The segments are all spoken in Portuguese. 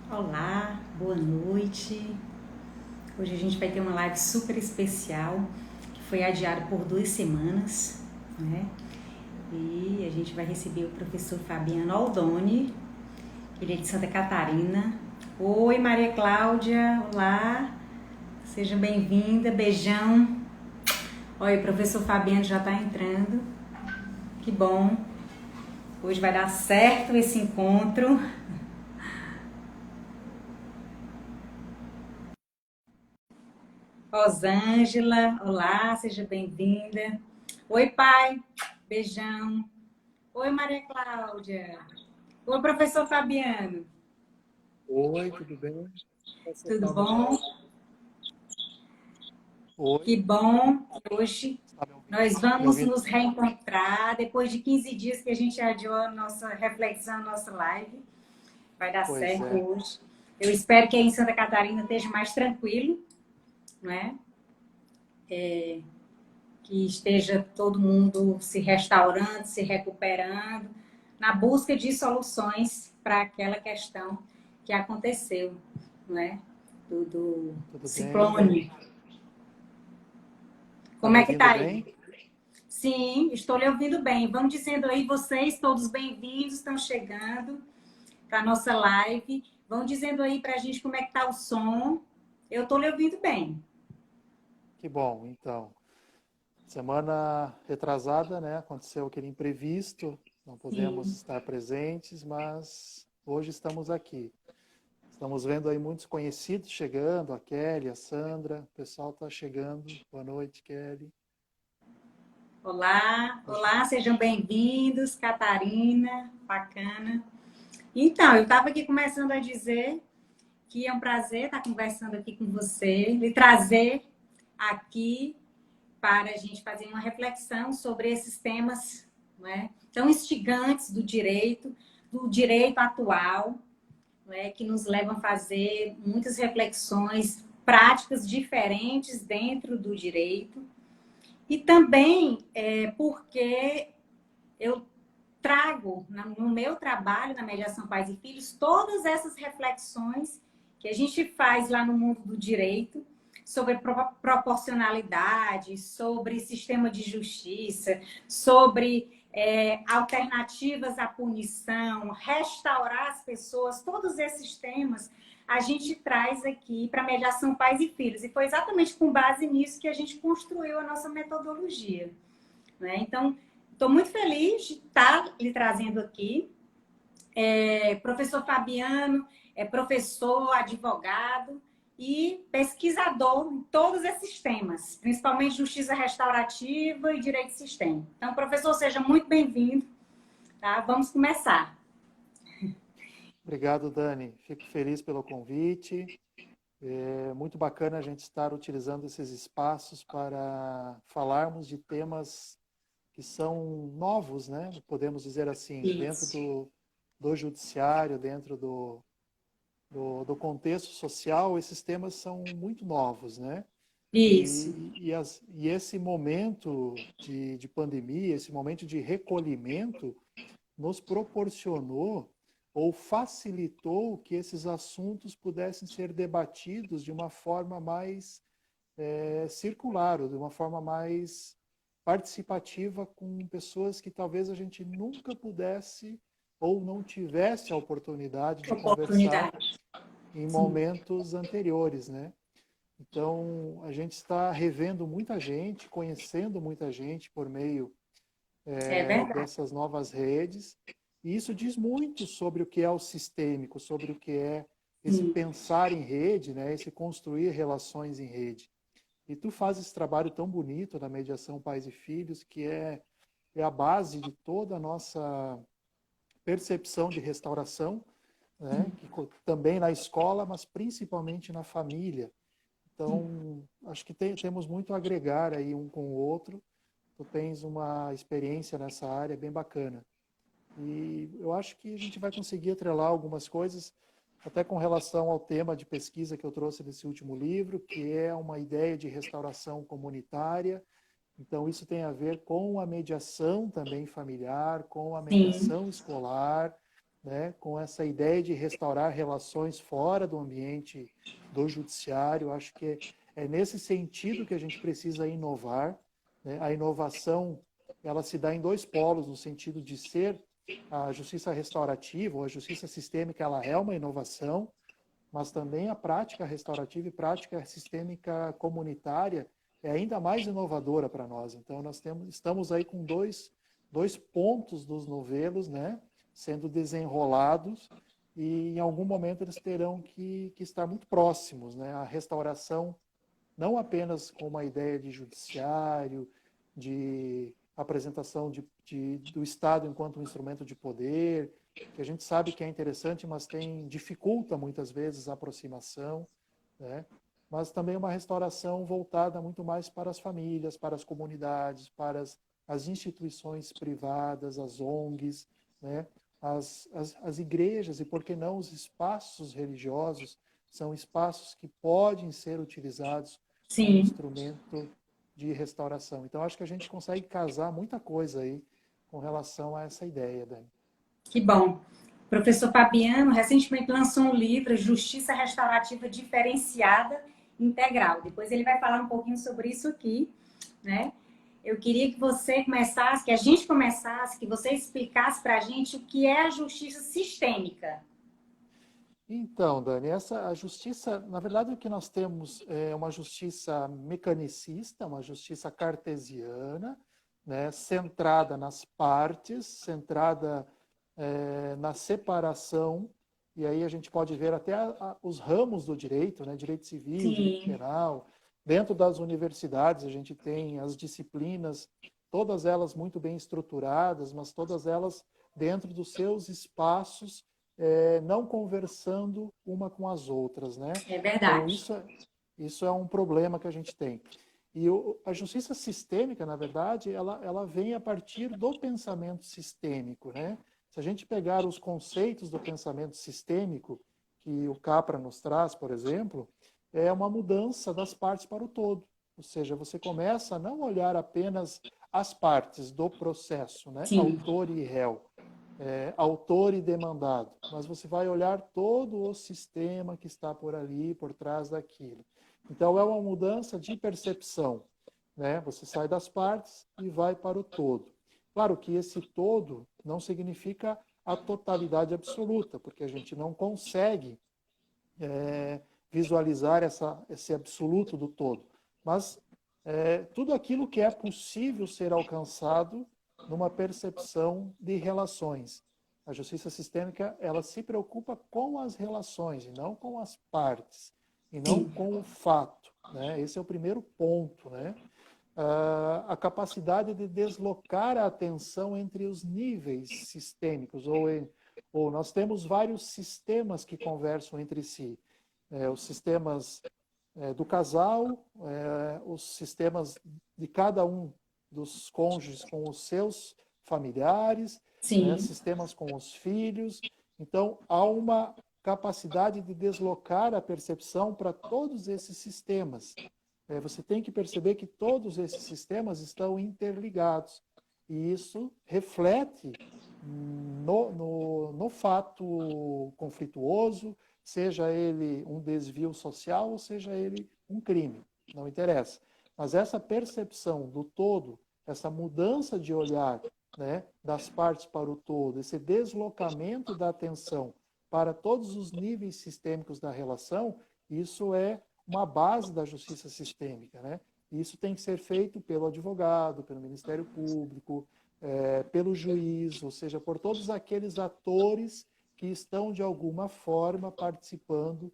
Olá, boa noite. Hoje a gente vai ter uma live super especial que foi adiada por 2 semanas, né? E a gente vai receber o professor Fabiano Aldoni, ele é de Santa Catarina. Oi, Maria Cláudia, olá, seja bem-vinda, beijão. Olha, o professor Fabiano já está entrando, que bom. Hoje vai dar certo esse encontro. Rosângela, olá, seja bem-vinda. Oi, pai, beijão. Oi, Maria Cláudia. Oi, professor Fabiano. Oi, tudo bem? Você Tudo está me bom? Que Oi, bom que hoje está me ouvindo? nós Me vamos ouvindo nos bem? reencontrar depois de 15 dias que a gente adiou a nossa reflexão, a nossa live. Vai dar Pois certo é, hoje. Eu espero que aí em Santa Catarina esteja mais tranquilo, não é? Que esteja todo mundo se restaurando, se recuperando, na busca de soluções para aquela questão que aconteceu, não é? Do tudo bem. ciclone. Está Como me é que ouvindo tá aí? bem? Sim, estou lhe ouvindo bem. Vamos dizendo aí, vocês, todos bem-vindos, estão chegando para a nossa live. Vão dizendo aí para a gente como é que tá o som. Eu estou lhe ouvindo bem. Que bom, então. Semana retrasada, né? Aconteceu aquele imprevisto, não pudemos Sim. estar presentes, mas hoje estamos aqui. Estamos vendo aí muitos conhecidos chegando, a Kelly, a Sandra, o pessoal está chegando. Boa noite, Kelly. Olá, Hoje, olá, sejam bem-vindos, Catarina, bacana. Então, eu estava aqui começando a dizer que é um prazer estar conversando aqui com você, lhe trazer aqui para a gente fazer uma reflexão sobre esses temas, não é, tão instigantes do direito atual, não é, que nos levam a fazer muitas reflexões práticas diferentes dentro do direito. E também porque eu trago no meu trabalho, na mediação pais e filhos, todas essas reflexões que a gente faz lá no mundo do direito sobre proporcionalidade, sobre sistema de justiça, sobre alternativas à punição, restaurar as pessoas, todos esses temas a gente traz aqui para a mediação pais e filhos. E foi exatamente com base nisso que a gente construiu a nossa metodologia. Né? Então, estou muito feliz de estar lhe trazendo aqui. Professor Fabiano é professor, advogado e pesquisador em todos esses temas, principalmente justiça restaurativa e direito sistêmico. Então, professor, seja muito bem-vindo. Tá? Vamos começar. Obrigado, Dani. Fico feliz pelo convite. É muito bacana a gente estar utilizando esses espaços para falarmos de temas que são novos, né? Podemos dizer assim, dentro Isso. do judiciário, dentro do contexto social, esses temas são muito novos, né? Isso. E esse momento de pandemia, esse momento de recolhimento, nos proporcionou ou facilitou que esses assuntos pudessem ser debatidos de uma forma mais circular, ou de uma forma mais participativa com pessoas que talvez a gente nunca pudesse ou não tivesse a oportunidade de conversar Oportunidade. em Sim. momentos anteriores, né? Então, a gente está revendo muita gente, conhecendo muita gente por meio É verdade. dessas novas redes. E isso diz muito sobre o que é o sistêmico, sobre o que é esse Sim. pensar em rede, né? Esse construir relações em rede. E tu faz esse trabalho tão bonito da mediação pais e filhos, que é a base de toda a nossa percepção de restauração, né? Que também na escola, mas principalmente na família. Então, acho que temos muito a agregar aí um com o outro. Tu tens uma experiência nessa área bem bacana. E eu acho que a gente vai conseguir atrelar algumas coisas, até com relação ao tema de pesquisa que eu trouxe desse último livro, que é uma ideia de restauração comunitária. Então, isso tem a ver com a mediação também familiar, com a Sim. mediação escolar, né, com essa ideia de restaurar relações fora do ambiente do judiciário. Acho que é nesse sentido que a gente precisa inovar, né? A inovação, ela se dá em dois polos, no sentido de ser a justiça restaurativa ou a justiça sistêmica, ela é uma inovação, mas também a prática restaurativa e prática sistêmica comunitária é ainda mais inovadora para nós. Então, estamos aí com dois pontos dos novelos, né, sendo desenrolados, e em algum momento eles terão que estar muito próximos, né? A restauração, não apenas com uma ideia de judiciário, de apresentação do Estado enquanto um instrumento de poder, que a gente sabe que é interessante, mas dificulta muitas vezes a aproximação, né? Mas também uma restauração voltada muito mais para as famílias, para as comunidades, para as instituições privadas, as ONGs, né? As igrejas e, por que não, os espaços religiosos são espaços que podem ser utilizados como Sim. instrumento de restauração. Então, acho que a gente consegue casar muita coisa aí com relação a essa ideia, Dani. Que bom. O professor Fabiano recentemente lançou um livro, Justiça Restaurativa Diferenciada Integral. Depois ele vai falar um pouquinho sobre isso aqui, né? Eu queria que você começasse, que a gente começasse, que você explicasse para a gente o que é a justiça sistêmica. Então, Dani, a justiça, na verdade, o que nós temos é uma justiça mecanicista, uma justiça cartesiana, né, centrada nas partes, centrada na separação, e aí a gente pode ver até os ramos do direito, né, direito civil, direito Sim, penal. Dentro das universidades a gente tem as disciplinas, todas elas muito bem estruturadas, mas todas elas dentro dos seus espaços, não conversando uma com as outras, né? é Então, verdade. isso é um problema que a gente tem. E a justiça sistêmica, na verdade, ela vem a partir do pensamento sistêmico, né? Se a gente pegar os conceitos do pensamento sistêmico, que o Capra nos traz, por exemplo, é uma mudança das partes para o todo. Ou seja, você começa a não olhar apenas as partes do processo, né? Sim, Autor e réu, autor e demandado, mas você vai olhar todo o sistema que está por ali, por trás daquilo. Então, é uma mudança de percepção, né? Você sai das partes e vai para o todo. Claro que esse todo não significa a totalidade absoluta, porque a gente não consegue visualizar esse absoluto do todo. Mas tudo aquilo que é possível ser alcançado numa percepção de relações. A justiça sistêmica, ela se preocupa com as relações e não com as partes, e não sim, com o fato, né? Esse é o primeiro ponto, né? A capacidade de deslocar a atenção entre os níveis sistêmicos, ou nós temos vários sistemas que conversam entre si. Os sistemas do casal, os sistemas de cada um dos cônjuges com os seus familiares, né, sim, sistemas com os filhos. Então, há uma capacidade de deslocar a percepção para todos esses sistemas. Você tem que perceber que todos esses sistemas estão interligados. E isso reflete no fato conflituoso, seja ele um desvio social ou seja ele um crime, não interessa. Mas essa percepção do todo, essa mudança de olhar, né, das partes para o todo, esse deslocamento da atenção para todos os níveis sistêmicos da relação, isso é uma base da justiça sistêmica, né? Isso tem que ser feito pelo advogado, pelo Ministério Público, pelo juiz, ou seja, por todos aqueles atores que estão, de alguma forma, participando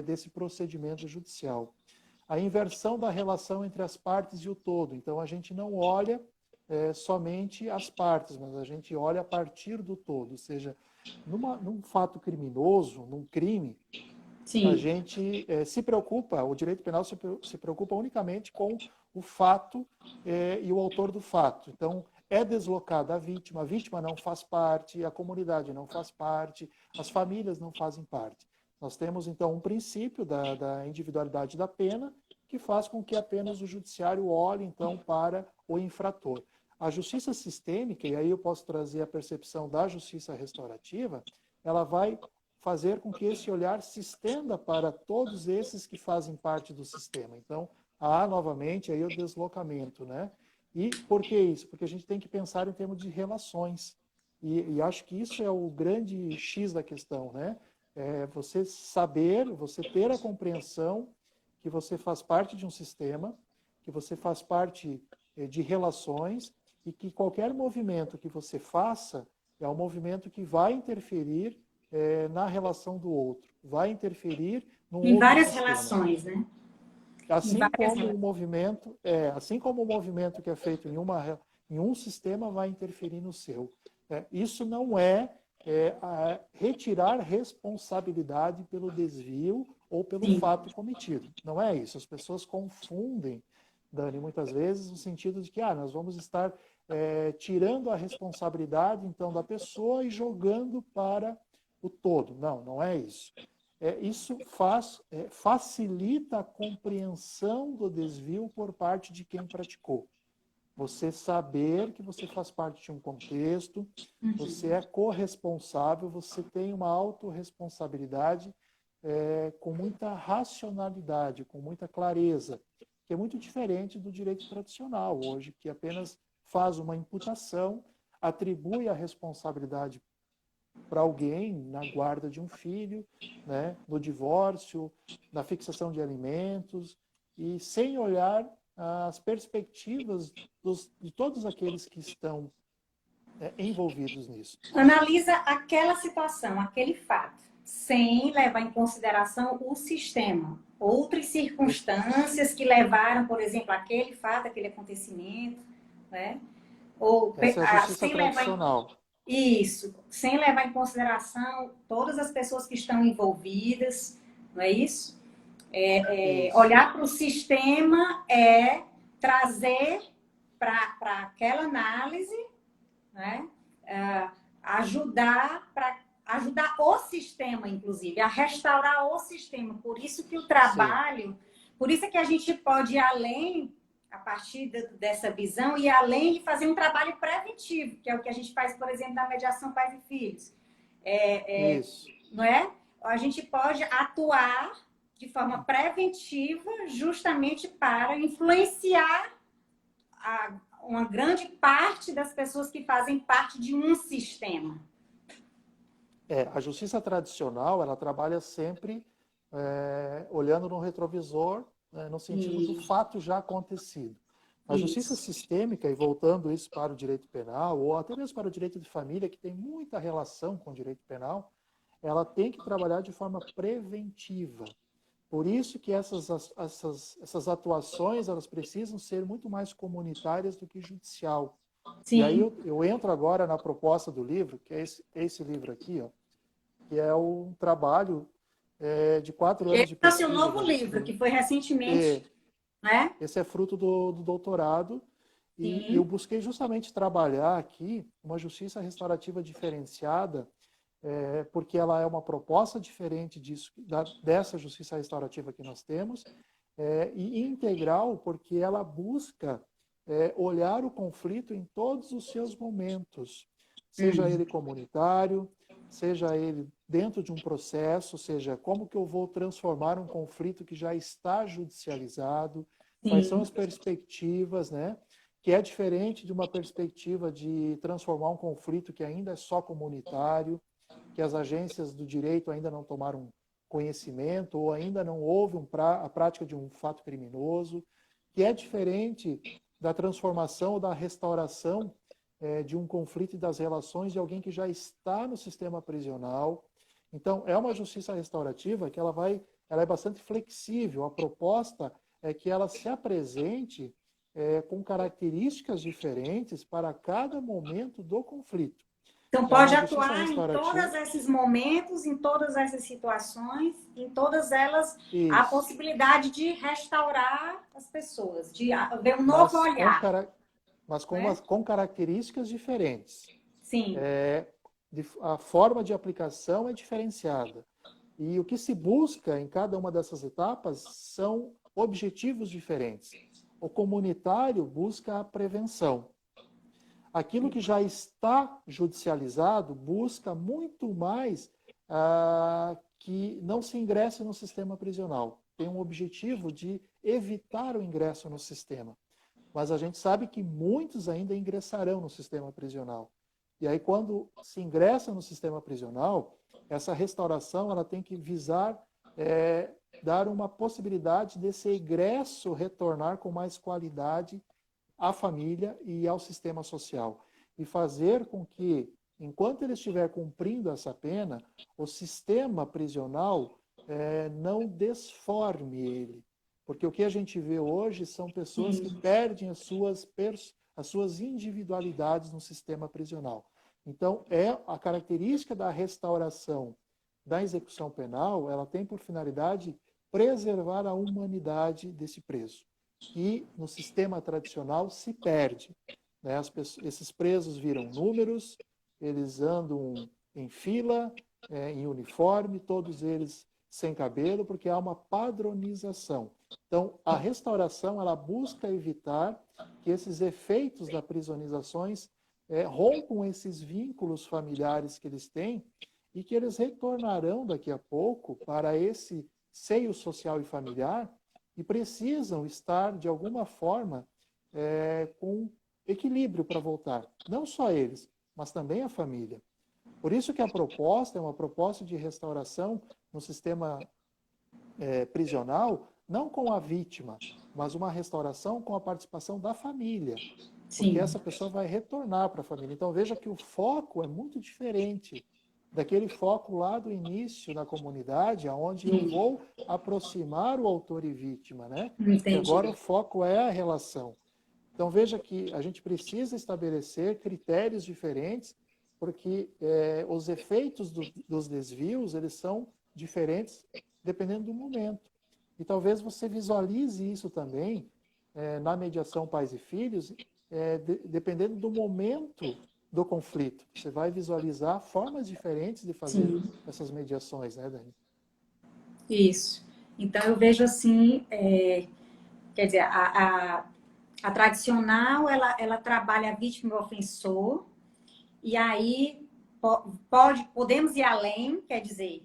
desse procedimento judicial. A inversão da relação entre as partes e o todo. Então, a gente não olha somente as partes, mas a gente olha a partir do todo. Ou seja, num fato criminoso, num crime, a sim, gente se preocupa, o direito penal se preocupa unicamente com o fato e o autor do fato. Então, é deslocada a vítima não faz parte, a comunidade não faz parte, as famílias não fazem parte. Nós temos, então, um princípio da individualidade da pena que faz com que apenas o judiciário olhe, então, para o infrator. A justiça sistêmica, e aí eu posso trazer a percepção da justiça restaurativa, ela vai fazer com que esse olhar se estenda para todos esses que fazem parte do sistema. Então, há novamente aí o deslocamento, né? E por que isso? Porque a gente tem que pensar em termos de relações. E acho que isso é o grande X da questão, né? É você saber, você ter a compreensão que você faz parte de um sistema, que você faz parte de relações e que qualquer movimento que você faça é um movimento que vai interferir na relação do outro, vai interferir num Em outro várias sistema. relações, né? Em Assim várias como relações. o movimento, assim como o movimento que é feito em um sistema vai interferir no seu. Isso não retirar responsabilidade pelo desvio ou pelo Sim. fato cometido. Não é isso. As pessoas confundem, Dani, muitas vezes, no sentido de que nós vamos estar tirando a responsabilidade, então, da pessoa e jogando para o todo. Não, não é isso. Isso facilita a compreensão do desvio por parte de quem praticou. Você saber que você faz parte de um contexto, você é corresponsável, você tem uma autorresponsabilidade com muita racionalidade, com muita clareza, que é muito diferente do direito tradicional hoje, que apenas faz uma imputação, atribui a responsabilidade para alguém na guarda de um filho, né, no divórcio, na fixação de alimentos, e sem olhar as perspectivas de todos aqueles que estão envolvidos nisso. Analisa aquela situação, aquele fato, sem levar em consideração o sistema. Outras circunstâncias que levaram, por exemplo, aquele fato, aquele acontecimento, né? Ou Essa é a justiça sem levar tradicional. isso, sem levar em consideração todas as pessoas que estão envolvidas, não é isso? Isso. Olhar para o sistema é trazer para aquela análise, né? Ajudar o sistema, inclusive, a restaurar o sistema. Por isso que o Sim. trabalho, por isso que a gente pode ir além, a partir dessa visão, e além de fazer um trabalho preventivo, que é o que a gente faz, por exemplo, na mediação pais e filhos. Isso. Não é? A gente pode atuar de forma preventiva justamente para influenciar uma grande parte das pessoas que fazem parte de um sistema. A justiça tradicional, ela trabalha sempre olhando no retrovisor, né, no sentido do fato já acontecido. A justiça sistêmica, e voltando isso para o direito penal, ou até mesmo para o direito de família, que tem muita relação com o direito penal, ela tem que trabalhar de forma preventiva. Por isso que essas atuações, elas precisam ser muito mais comunitárias do que judicial. Sim. E aí eu entro agora na proposta do livro, que é esse livro aqui, ó, que é um trabalho de 4 anos de Esse é o pesquisa. novo livro, que foi recentemente, né? Esse é fruto do doutorado. E eu busquei justamente trabalhar aqui uma justiça restaurativa diferenciada, porque ela é uma proposta diferente dessa justiça restaurativa que nós temos, e integral, porque ela busca olhar o conflito em todos os seus momentos, seja ele comunitário, seja ele dentro de um processo, seja como que eu vou transformar um conflito que já está judicializado, quais são as perspectivas, né? Que é diferente de uma perspectiva de transformar um conflito que ainda é só comunitário, que as agências do direito ainda não tomaram conhecimento ou ainda não houve a prática de um fato criminoso, que é diferente da transformação ou da restauração de um conflito e das relações de alguém que já está no sistema prisional. Então, é uma justiça restaurativa que ela é bastante flexível. A proposta é que ela se apresente com características diferentes para cada momento do conflito. Então, pode atuar em todos esses momentos, em todas essas situações, em todas elas, a possibilidade de restaurar as pessoas, de ver um novo olhar. Mas com características diferentes. Sim. A forma de aplicação é diferenciada. E o que se busca em cada uma dessas etapas são objetivos diferentes. O comunitário busca a prevenção. Aquilo que já está judicializado busca muito mais que não se ingresse no sistema prisional. Tem um objetivo de evitar o ingresso no sistema. Mas a gente sabe que muitos ainda ingressarão no sistema prisional. E aí, quando se ingressa no sistema prisional, essa restauração ela tem que visar dar uma possibilidade desse egresso retornar com mais qualidade à família e ao sistema social. E fazer com que, enquanto ele estiver cumprindo essa pena, o sistema prisional não desforme ele. Porque o que a gente vê hoje são pessoas que perdem as suas individualidades no sistema prisional. Então, a característica da restauração da execução penal, ela tem por finalidade preservar a humanidade desse preso, que no sistema tradicional se perde. Né? Esses presos viram números, eles andam em fila, em uniforme, todos eles sem cabelo, porque há uma padronização. Então, a restauração ela busca evitar que esses efeitos das prisonizações rompam esses vínculos familiares que eles têm e que eles retornarão daqui a pouco para esse seio social e familiar e precisam estar, de alguma forma, com equilíbrio para voltar. Não só eles, mas também a família. Por isso que a proposta é uma proposta de restauração no sistema prisional, não com a vítima, mas uma restauração com a participação da família. Porque Sim. essa pessoa vai retornar para a família. Então veja que o foco é muito diferente daquele foco lá do início da comunidade, onde eu vou aproximar o autor e vítima, né? Entendi. E agora o foco é a relação. Então veja que a gente precisa estabelecer critérios diferentes, porque os efeitos dos desvios eles são diferentes dependendo do momento. E talvez você visualize isso também na mediação pais e filhos, dependendo do momento do conflito. Você vai visualizar formas diferentes de fazer essas mediações, né, Dani? Isso. Então, eu vejo assim, quer dizer, a tradicional, ela trabalha a vítima e o ofensor, e aí podemos ir além, quer dizer,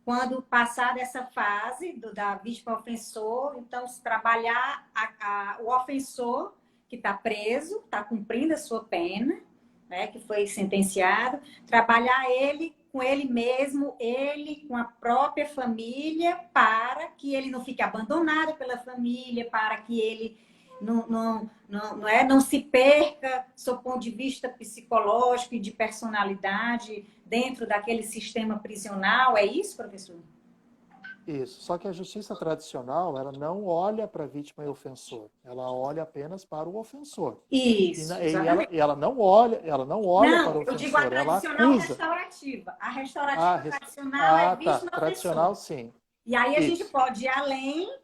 quando passar dessa fase da vítima e ofensor, então, se trabalhar o ofensor que está preso, está cumprindo a sua pena, né, que foi sentenciado, trabalhar ele com ele mesmo, ele com a própria família, para que ele não fique abandonado pela família, para que ele não se perca, do seu ponto de vista psicológico e de personalidade, dentro daquele sistema prisional. É isso, professor? Isso. Só que a justiça tradicional, ela não olha para a vítima e ofensor. Ela olha apenas para o ofensor. Isso, E ela não olha para o eu digo a ofensor, ela tradicional acusa. restaurativa. A restaurativa tradicional é Tá. vítima e Tradicional, ofensor. sim. E aí a gente Isso. pode ir além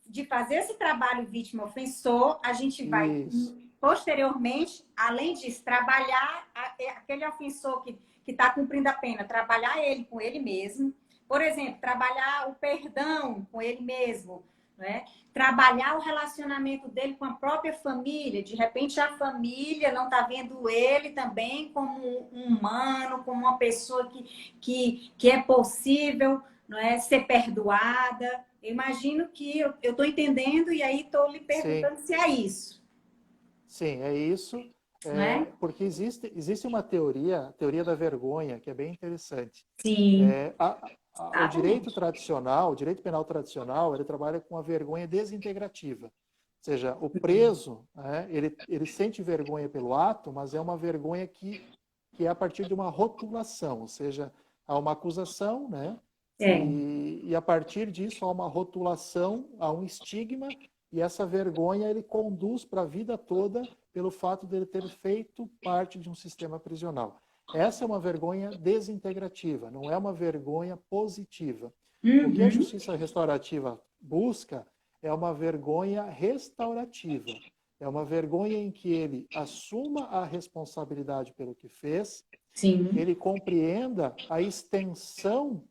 de fazer esse trabalho vítima-ofensor, a gente vai, Isso. posteriormente, além disso, trabalhar aquele ofensor que está cumprindo a pena, trabalhar ele com ele mesmo. Por exemplo, trabalhar o perdão com ele mesmo, né? Trabalhar o relacionamento dele com a própria família. De repente, a família não está vendo ele também como um humano, como uma pessoa que é possível, não é, ser perdoada. Eu imagino que eu estou entendendo e aí estou lhe perguntando se é isso. Sim, é isso. Né? Porque existe uma teoria, a teoria da vergonha, que é bem interessante. Sim. O direito tradicional, o direito penal tradicional, ele trabalha com a vergonha desintegrativa. Ou seja, o preso, ele sente vergonha pelo ato, mas é uma vergonha que é a partir de uma rotulação, ou seja, há uma acusação, né? E a partir disso há uma rotulação, há um estigma, e essa vergonha ele conduz para a vida toda pelo fato de ele ter feito parte de um sistema prisional. Essa é uma vergonha desintegrativa, não é uma vergonha positiva. O que a justiça restaurativa busca é uma vergonha restaurativa. É uma vergonha em que ele assuma a responsabilidade pelo que fez, ele compreenda a extensão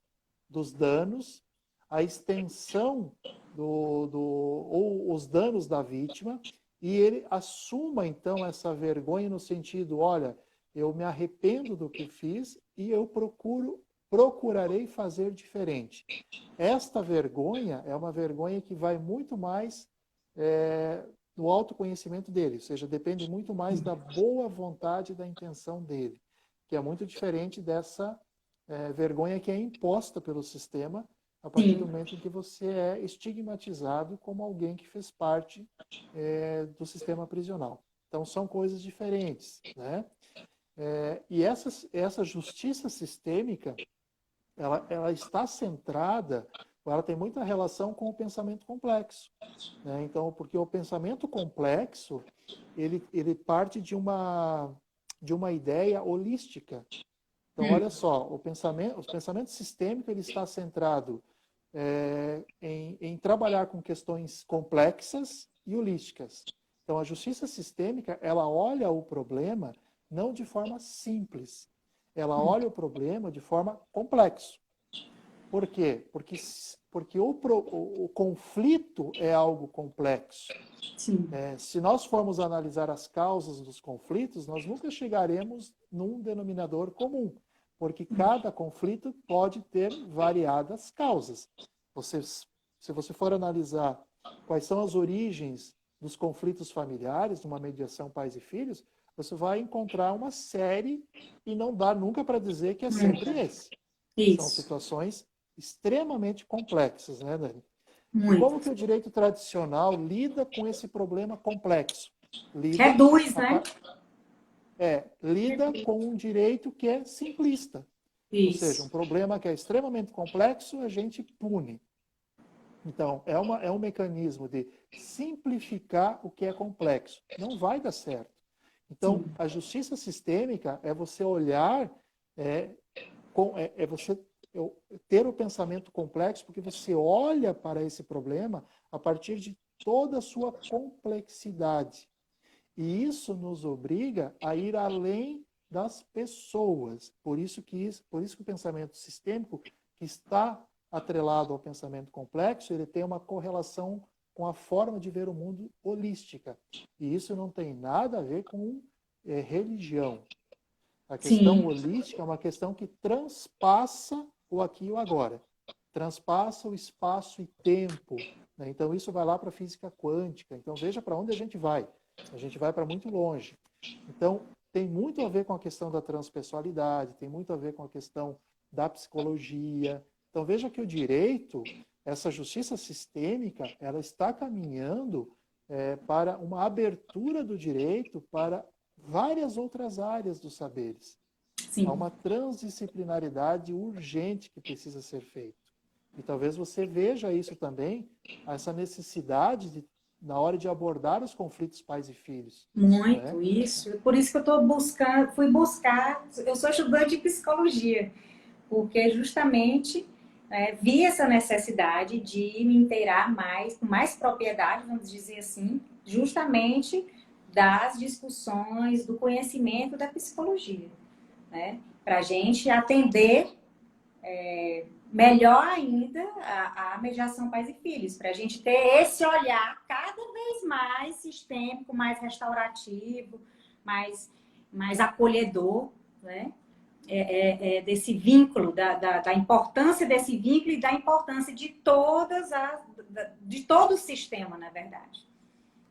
dos danos, a extensão ou os danos da vítima, e ele assuma, então, essa vergonha no sentido, olha, eu me arrependo do que fiz e eu procuro procurarei fazer diferente. Esta vergonha é uma vergonha que vai muito mais do autoconhecimento dele, ou seja, depende muito mais da boa vontade e da intenção dele, que é muito diferente dessa vergonha que é imposta pelo sistema a partir do momento em que você é estigmatizado como alguém que fez parte do sistema prisional. Então, são coisas diferentes, né? E essa justiça sistêmica, ela está centrada, ela tem muita relação com o pensamento complexo, né? Então, porque o pensamento complexo, ele parte de uma ideia holística. Então, olha só, o pensamento sistêmico, ele está centrado em trabalhar com questões complexas e holísticas. Então, a justiça sistêmica, ela olha o problema não de forma simples, ela olha o problema de forma complexa. Por quê? Porque o conflito é algo complexo. Se nós formos analisar as causas dos conflitos, nós nunca chegaremos num denominador comum, porque cada conflito pode ter variadas causas. Se você for analisar quais são as origens dos conflitos familiares, numa mediação pais e filhos, você vai encontrar uma série e não dá nunca para dizer que é sempre esse. Isso. São situações extremamente complexas, né, Dani? Muito. Como que o direito tradicional lida com esse problema complexo? Reduz, né? Lida com um direito que é simplista. Isso. Ou seja, um problema que é extremamente complexo, a gente pune. Então, é um mecanismo de simplificar o que é complexo. Não vai dar certo. Então, a justiça sistêmica é você olhar, você ter o pensamento complexo, porque você olha para esse problema a partir de toda a sua complexidade. E isso nos obriga a ir além das pessoas. Por isso que o pensamento sistêmico, que está atrelado ao pensamento complexo, ele tem uma correlação com a forma de ver o mundo holística. E isso não tem nada a ver com religião. A questão holística é uma questão que transpassa o aqui e o agora. Transpassa o espaço e tempo. Né? Então, isso vai lá para a física quântica. Então, veja para onde a gente vai. A gente vai para muito longe. Então, tem muito a ver com a questão da transpessoalidade, tem muito a ver com a questão da psicologia. Então, veja que o direito, essa justiça sistêmica, ela está caminhando para uma abertura do direito para várias outras áreas dos saberes. Há uma transdisciplinaridade urgente que precisa ser feita. E talvez você veja isso também, essa necessidade de, na hora de abordar os conflitos pais e filhos. Muito, isso. Por isso que eu fui buscar, eu sou estudante de psicologia, porque justamente vi essa necessidade de me inteirar mais, com mais propriedade, vamos dizer assim, justamente das discussões, do conhecimento da psicologia, né? Para a gente atender melhor ainda a mediação pais e filhos, para a gente ter esse olhar cada vez mais sistêmico, mais restaurativo, mais acolhedor, né? Desse vínculo, da importância desse vínculo e da importância de todo o sistema, na verdade.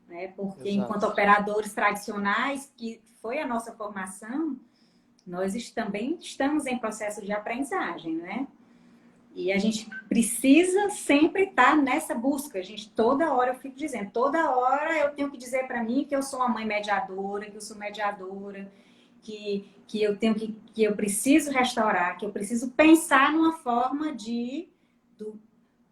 Né? Porque enquanto operadores tradicionais, que foi a nossa formação, nós também estamos em processo de aprendizagem, né? E a gente precisa sempre estar nessa busca. A gente, toda hora, eu fico dizendo, toda hora eu tenho que dizer para mim que eu sou uma mãe mediadora, que eu sou mediadora, que eu preciso restaurar, que eu preciso pensar numa forma de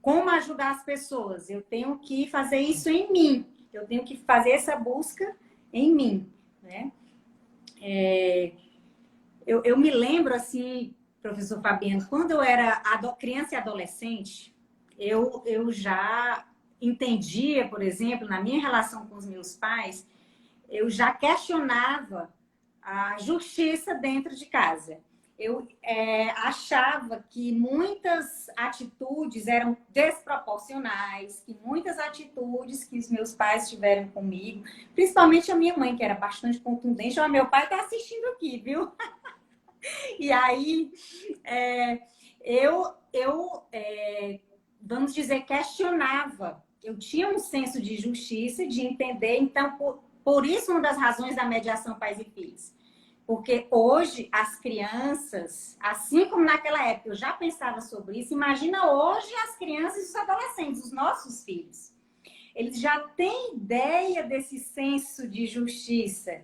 como ajudar as pessoas. Eu tenho que fazer isso em mim. Eu tenho que fazer essa busca em mim, né? Eu me lembro, assim, professor Fabiano, quando eu era criança e adolescente, eu já entendia, por exemplo, na minha relação com os meus pais, eu já questionava a justiça dentro de casa. Eu achava que muitas atitudes eram desproporcionais, que muitas atitudes que os meus pais tiveram comigo, principalmente a minha mãe, que era bastante contundente. Ó, meu pai está assistindo aqui, viu? E aí, vamos dizer, questionava. Eu tinha um senso de justiça, de entender. Então, por isso, uma das razões da mediação pais e filhos. Porque hoje, as crianças, assim como naquela época eu já pensava sobre isso, imagina hoje as crianças e os adolescentes, os nossos filhos. Eles já têm ideia desse senso de justiça,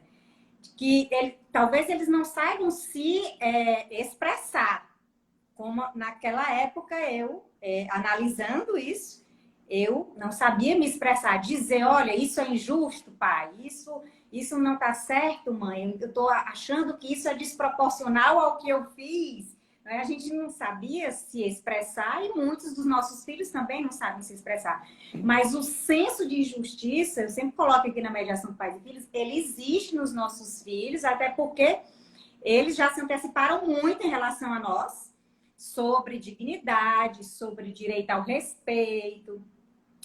que talvez eles não saibam se expressar. Como naquela época eu, analisando isso, eu não sabia me expressar, dizer, olha, isso é injusto, pai, isso não está certo, mãe, eu estou achando que isso é desproporcional ao que eu fiz. A gente não sabia se expressar e muitos dos nossos filhos também não sabem se expressar. Mas o senso de justiça, eu sempre coloco aqui na mediação pais e filhos, ele existe nos nossos filhos, até porque eles já se anteciparam muito em relação a nós, sobre dignidade, sobre direito ao respeito,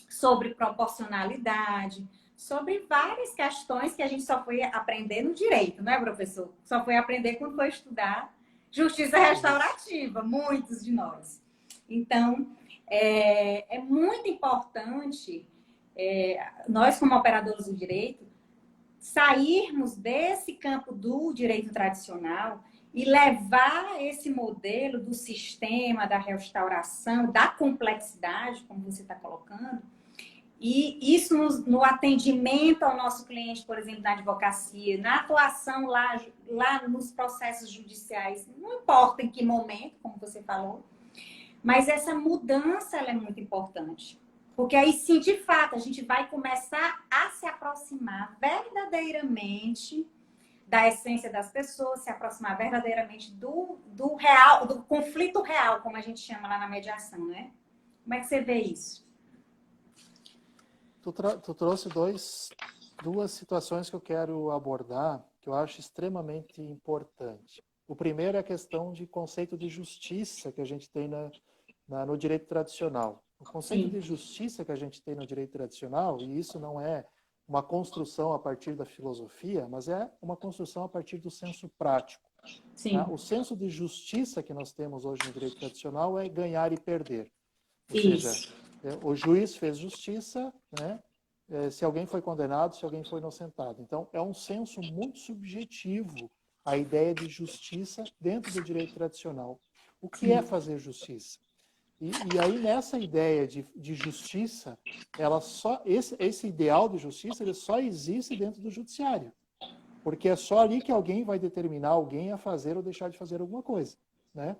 sobre proporcionalidade, sobre várias questões que a gente só foi aprender no direito, não é, professor? Só foi aprender quando foi estudar justiça restaurativa, muitos de nós. Então, é muito importante, nós como operadores do direito, sairmos desse campo do direito tradicional e levar esse modelo do sistema, da restauração, da complexidade, como você está colocando, e isso no atendimento ao nosso cliente, por exemplo, na advocacia, na atuação lá nos processos judiciais, não importa em que momento, como você falou, mas essa mudança ela é muito importante. Porque aí sim, de fato, a gente vai começar a se aproximar verdadeiramente da essência das pessoas, se aproximar verdadeiramente do real, do conflito real, como a gente chama lá na mediação, né? Como é que você vê isso? Tu trouxe duas situações que eu quero abordar, que eu acho extremamente importante. O primeiro é a questão de conceito de justiça que a gente tem no direito tradicional. O conceito de justiça que a gente tem no direito tradicional, e isso não é uma construção a partir da filosofia, mas é uma construção a partir do senso prático. Tá? O senso de justiça que nós temos hoje no direito tradicional é ganhar e perder. Ou seja, o juiz fez justiça, né? Se alguém foi condenado, se alguém foi inocentado. Então, é um senso muito subjetivo a ideia de justiça dentro do direito tradicional. O que é fazer justiça? E aí, nessa ideia de justiça, esse ideal de justiça ele só existe dentro do judiciário. Porque é só ali que alguém vai determinar alguém a fazer ou deixar de fazer alguma coisa. Né?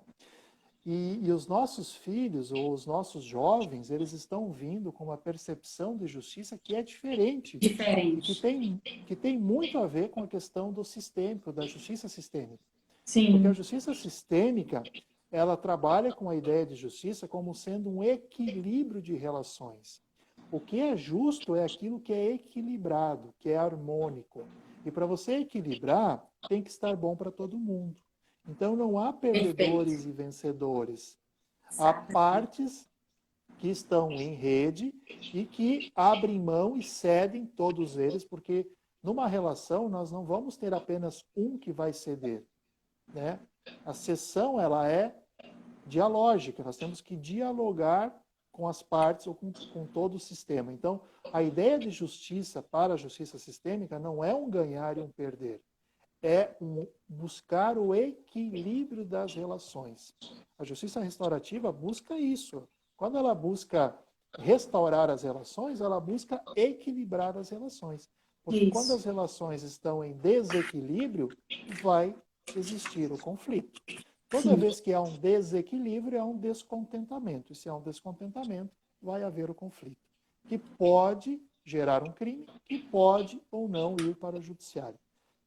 E os nossos filhos ou os nossos jovens, eles estão vindo com uma percepção de justiça que é diferente. Que tem muito a ver com a questão do sistêmico, da justiça sistêmica. Porque a justiça sistêmica, ela trabalha com a ideia de justiça como sendo um equilíbrio de relações. O que é justo é aquilo que é equilibrado, que é harmônico. E para você equilibrar, tem que estar bom para todo mundo. Então, não há perdedores e vencedores. Há partes que estão em rede e que abrem mão e cedem todos eles, porque numa relação nós não vamos ter apenas um que vai ceder. Né? A cessão ela é dialógica, nós temos que dialogar com as partes ou com todo o sistema. Então, a ideia de justiça para a justiça sistêmica não é um ganhar e um perder. É buscar o equilíbrio das relações. A justiça restaurativa busca isso. Quando ela busca restaurar as relações, ela busca equilibrar as relações. Porque quando as relações estão em desequilíbrio, vai existir o conflito. Toda vez que há um desequilíbrio, há um descontentamento. E se há um descontentamento, vai haver o conflito. Que pode gerar um crime, que pode ou não ir para o judiciário.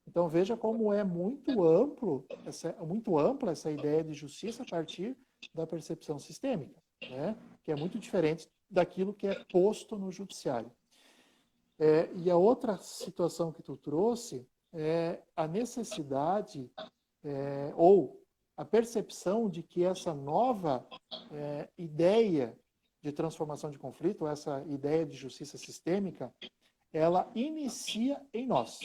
Então, veja como é muito ampla essa ideia de justiça a partir da percepção sistêmica, né? Que é muito diferente daquilo que é posto no judiciário. E a outra situação que tu trouxe é a necessidade ou a percepção de que essa nova ideia de transformação de conflito, essa ideia de justiça sistêmica, ela inicia em nós.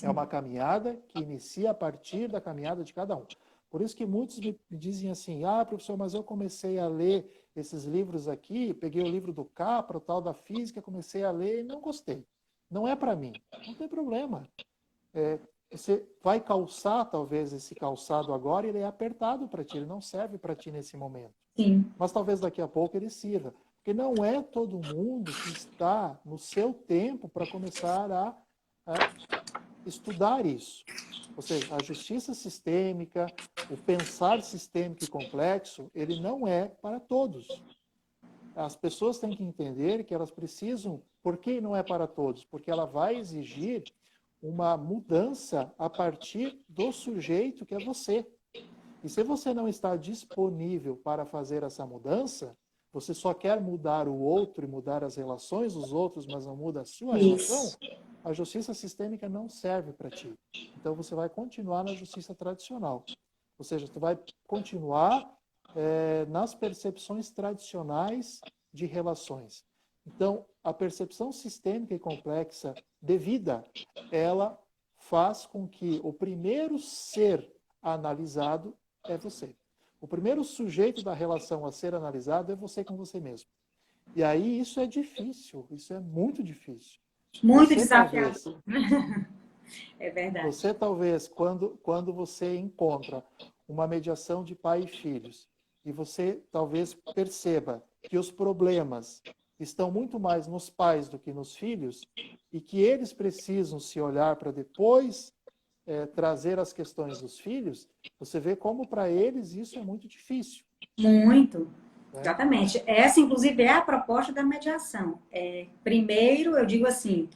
É uma caminhada que inicia a partir da caminhada de cada um. Por isso que muitos me dizem assim, professor, mas eu comecei a ler esses livros aqui, peguei o livro do Capra, o tal da física, comecei a ler e não gostei. Não é para mim. Não tem problema. Você vai calçar, talvez, esse calçado agora e ele é apertado para ti, ele não serve para ti nesse momento. Sim. Mas talvez daqui a pouco ele sirva. Porque não é todo mundo que está no seu tempo para começar a estudar isso. Ou seja, a justiça sistêmica, o pensar sistêmico e complexo, ele não é para todos. As pessoas têm que entender que elas precisam... Por que não é para todos? Porque ela vai exigir uma mudança a partir do sujeito que é você. E se você não está disponível para fazer essa mudança, você só quer mudar o outro e mudar as relações dos outros, mas não muda a sua relação, a justiça sistêmica não serve para ti. Então você vai continuar na justiça tradicional. Ou seja, você vai continuar nas percepções tradicionais de relações. Então, a percepção sistêmica e complexa de vida, ela faz com que o primeiro ser analisado é você. O primeiro sujeito da relação a ser analisado é você com você mesmo. E aí isso é difícil, isso é muito difícil. Muito desafiador. É verdade. Você talvez, quando você encontra uma mediação de pai e filhos, e você talvez perceba que os problemas estão muito mais nos pais do que nos filhos, e que eles precisam se olhar para depois trazer as questões dos filhos, você vê como para eles isso é muito difícil. Muito. Exatamente. Essa, inclusive, é a proposta da mediação. Primeiro, eu digo assim,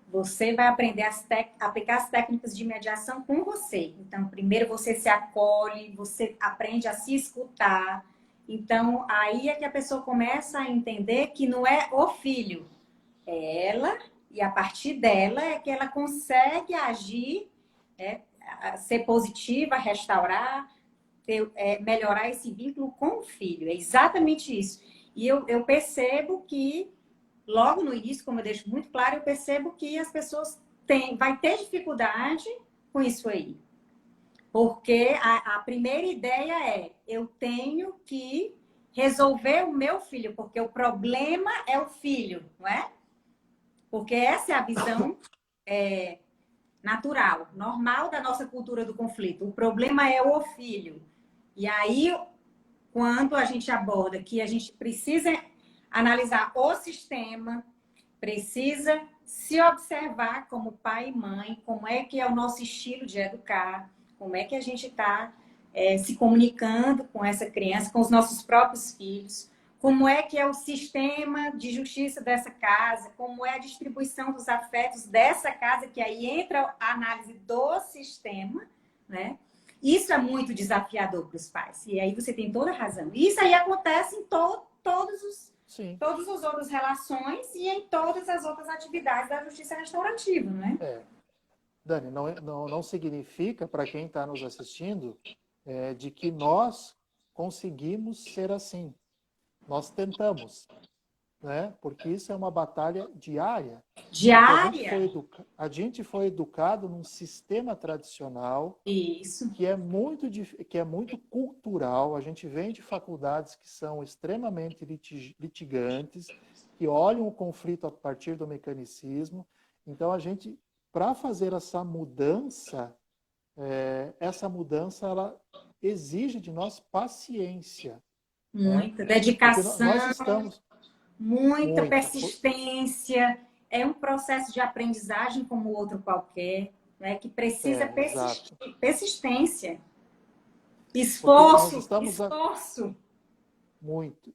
você vai aprender a aplicar as técnicas de mediação com você. Então, primeiro você se acolhe, você aprende a se escutar. Então, aí é que a pessoa começa a entender que não é o filho, é ela, e a partir dela é que ela consegue agir, ser positiva, restaurar, melhorar esse vínculo com o filho. É exatamente isso. E eu percebo que, logo no início, como eu deixo muito claro, eu percebo que as pessoas vai ter dificuldade com isso aí. Porque a primeira ideia é, eu tenho que resolver o meu filho, porque o problema é o filho, não é? Porque essa é a visão natural, normal da nossa cultura do conflito. O problema é o filho. E aí, quando a gente aborda que a gente precisa analisar o sistema, precisa se observar como pai e mãe, como é que é o nosso estilo de educar, como é que a gente está se comunicando com essa criança, com os nossos próprios filhos, como é que é o sistema de justiça dessa casa, como é a distribuição dos afetos dessa casa, que aí entra a análise do sistema, né? Isso é muito desafiador para os pais. E aí você tem toda a razão. Isso aí acontece em todos os outras relações e em todas as outras atividades da justiça restaurativa, né? Dani, não significa, para quem está nos assistindo, de que nós conseguimos ser assim. Nós tentamos, né? Porque isso é uma batalha diária. Diária? A gente foi educado num sistema tradicional. Isso. Que é muito cultural. A gente vem de faculdades que são extremamente litigantes, que olham o conflito a partir do mecanicismo. Então, a gente, para fazer essa mudança ela exige de nós paciência. Muita né? dedicação, Nós estamos... muita persistência. É um processo de aprendizagem como outro qualquer, né? Que precisa persistência. Esforço. Muito.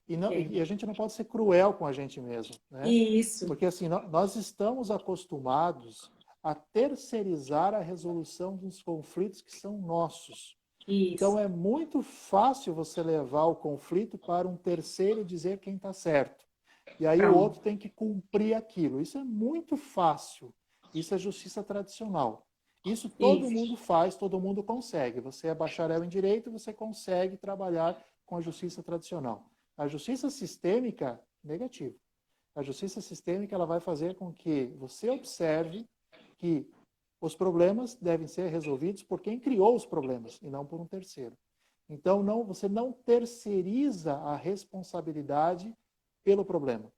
E a gente não pode ser cruel com a gente mesmo. Né? Isso. Porque assim, nós estamos acostumados a terceirizar a resolução dos conflitos que são nossos. Isso. Então é muito fácil você levar o conflito para um terceiro e dizer quem está certo. E aí o outro tem que cumprir aquilo. Isso é muito fácil. Isso é justiça tradicional. Isso todo mundo faz, todo mundo consegue. Você é bacharel em direito, você consegue trabalhar com a justiça tradicional. A justiça sistêmica, negativo. A justiça sistêmica ela vai fazer com que você observe que os problemas devem ser resolvidos por quem criou os problemas e não por um terceiro. Então, você não terceiriza a responsabilidade pelo problema.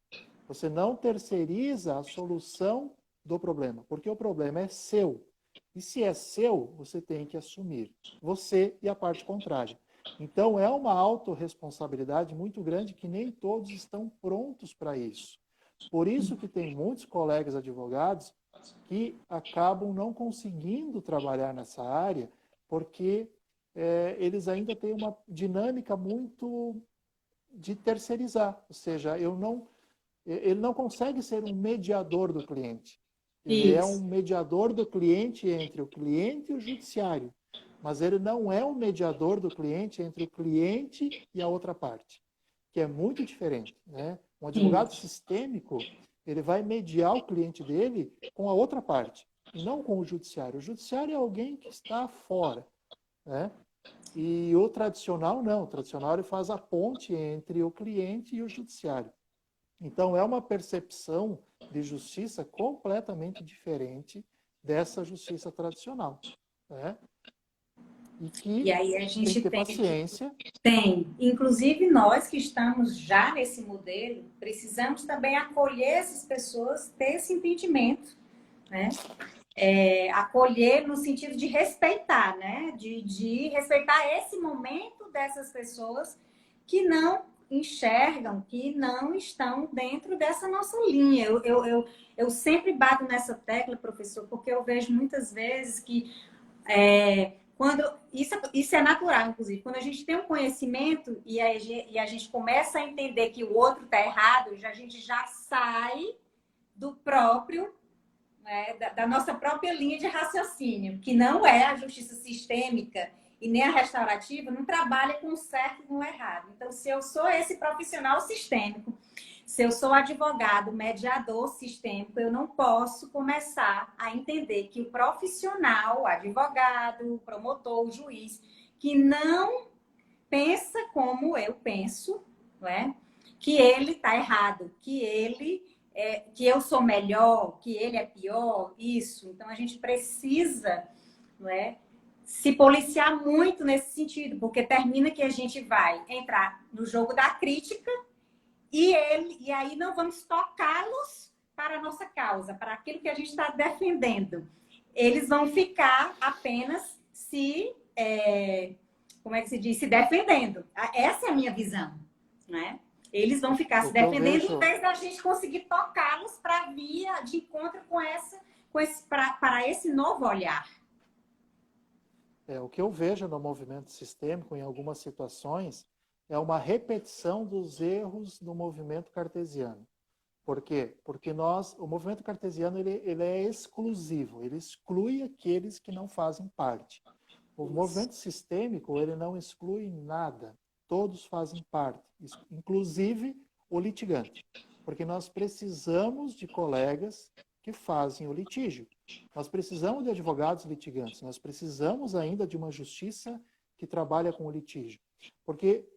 Você não terceiriza a solução do problema, porque o problema é seu. E se é seu, você tem que assumir. Você e a parte contrária. Então, é uma autorresponsabilidade muito grande que nem todos estão prontos para isso. Por isso que tem muitos colegas advogados que acabam não conseguindo trabalhar nessa área, porque eles ainda têm uma dinâmica muito de terceirizar. Ou seja, ele não consegue ser um mediador do cliente. Ele é um Isso. mediador do cliente entre o cliente e o judiciário. Mas ele não é um mediador do cliente entre o cliente e a outra parte, que é muito diferente, né? Um advogado Sim. sistêmico, ele vai mediar o cliente dele com a outra parte, e não com o judiciário. O judiciário é alguém que está fora, né? E o tradicional não. O tradicional ele faz a ponte entre o cliente e o judiciário. Então, é uma percepção de justiça completamente diferente dessa justiça tradicional, né? E E que aí a tem que gente ter tem que paciência. tem, inclusive nós que estamos já nesse modelo, precisamos também acolher essas pessoas, ter esse entendimento, né? Acolher no sentido de respeitar, né? De respeitar esse momento dessas pessoas que não enxergam, que não estão dentro dessa nossa linha. Eu sempre bato nessa tecla, professor, porque eu vejo muitas vezes que quando isso é natural, inclusive, quando a gente tem um conhecimento e a gente começa a entender que o outro está errado, a gente já sai do próprio, né, da nossa própria linha de raciocínio, que não é a justiça sistêmica e nem a restaurativa, não trabalha com o certo e com o errado. Então, se eu sou esse profissional sistêmico, se eu sou advogado, mediador sistêmico, eu não posso começar a entender que o profissional, o advogado, o promotor, o juiz, que não pensa como eu penso, não é? Que ele está errado, que eu sou melhor, que ele é pior, isso. Então a gente precisa, não é, se policiar muito nesse sentido, porque termina que a gente vai entrar no jogo da crítica e aí não vamos tocá-los para a nossa causa, para aquilo que a gente está defendendo. Eles vão ficar apenas como é que se diz? Se defendendo. Essa é a minha visão, né? Eles vão ficar se O que eu defendendo em vejo, vez da gente conseguir tocá-los para vir de encontro para esse novo olhar. o que eu vejo no movimento sistêmico, em algumas situações, é uma repetição dos erros do movimento cartesiano. Por quê? Porque o movimento cartesiano ele é exclusivo, ele exclui aqueles que não fazem parte. O movimento sistêmico, ele não exclui nada. Todos fazem parte, inclusive o litigante. Porque nós precisamos de colegas que fazem o litígio. Nós precisamos de advogados litigantes. Nós precisamos ainda de uma justiça que trabalha com o litígio. Porque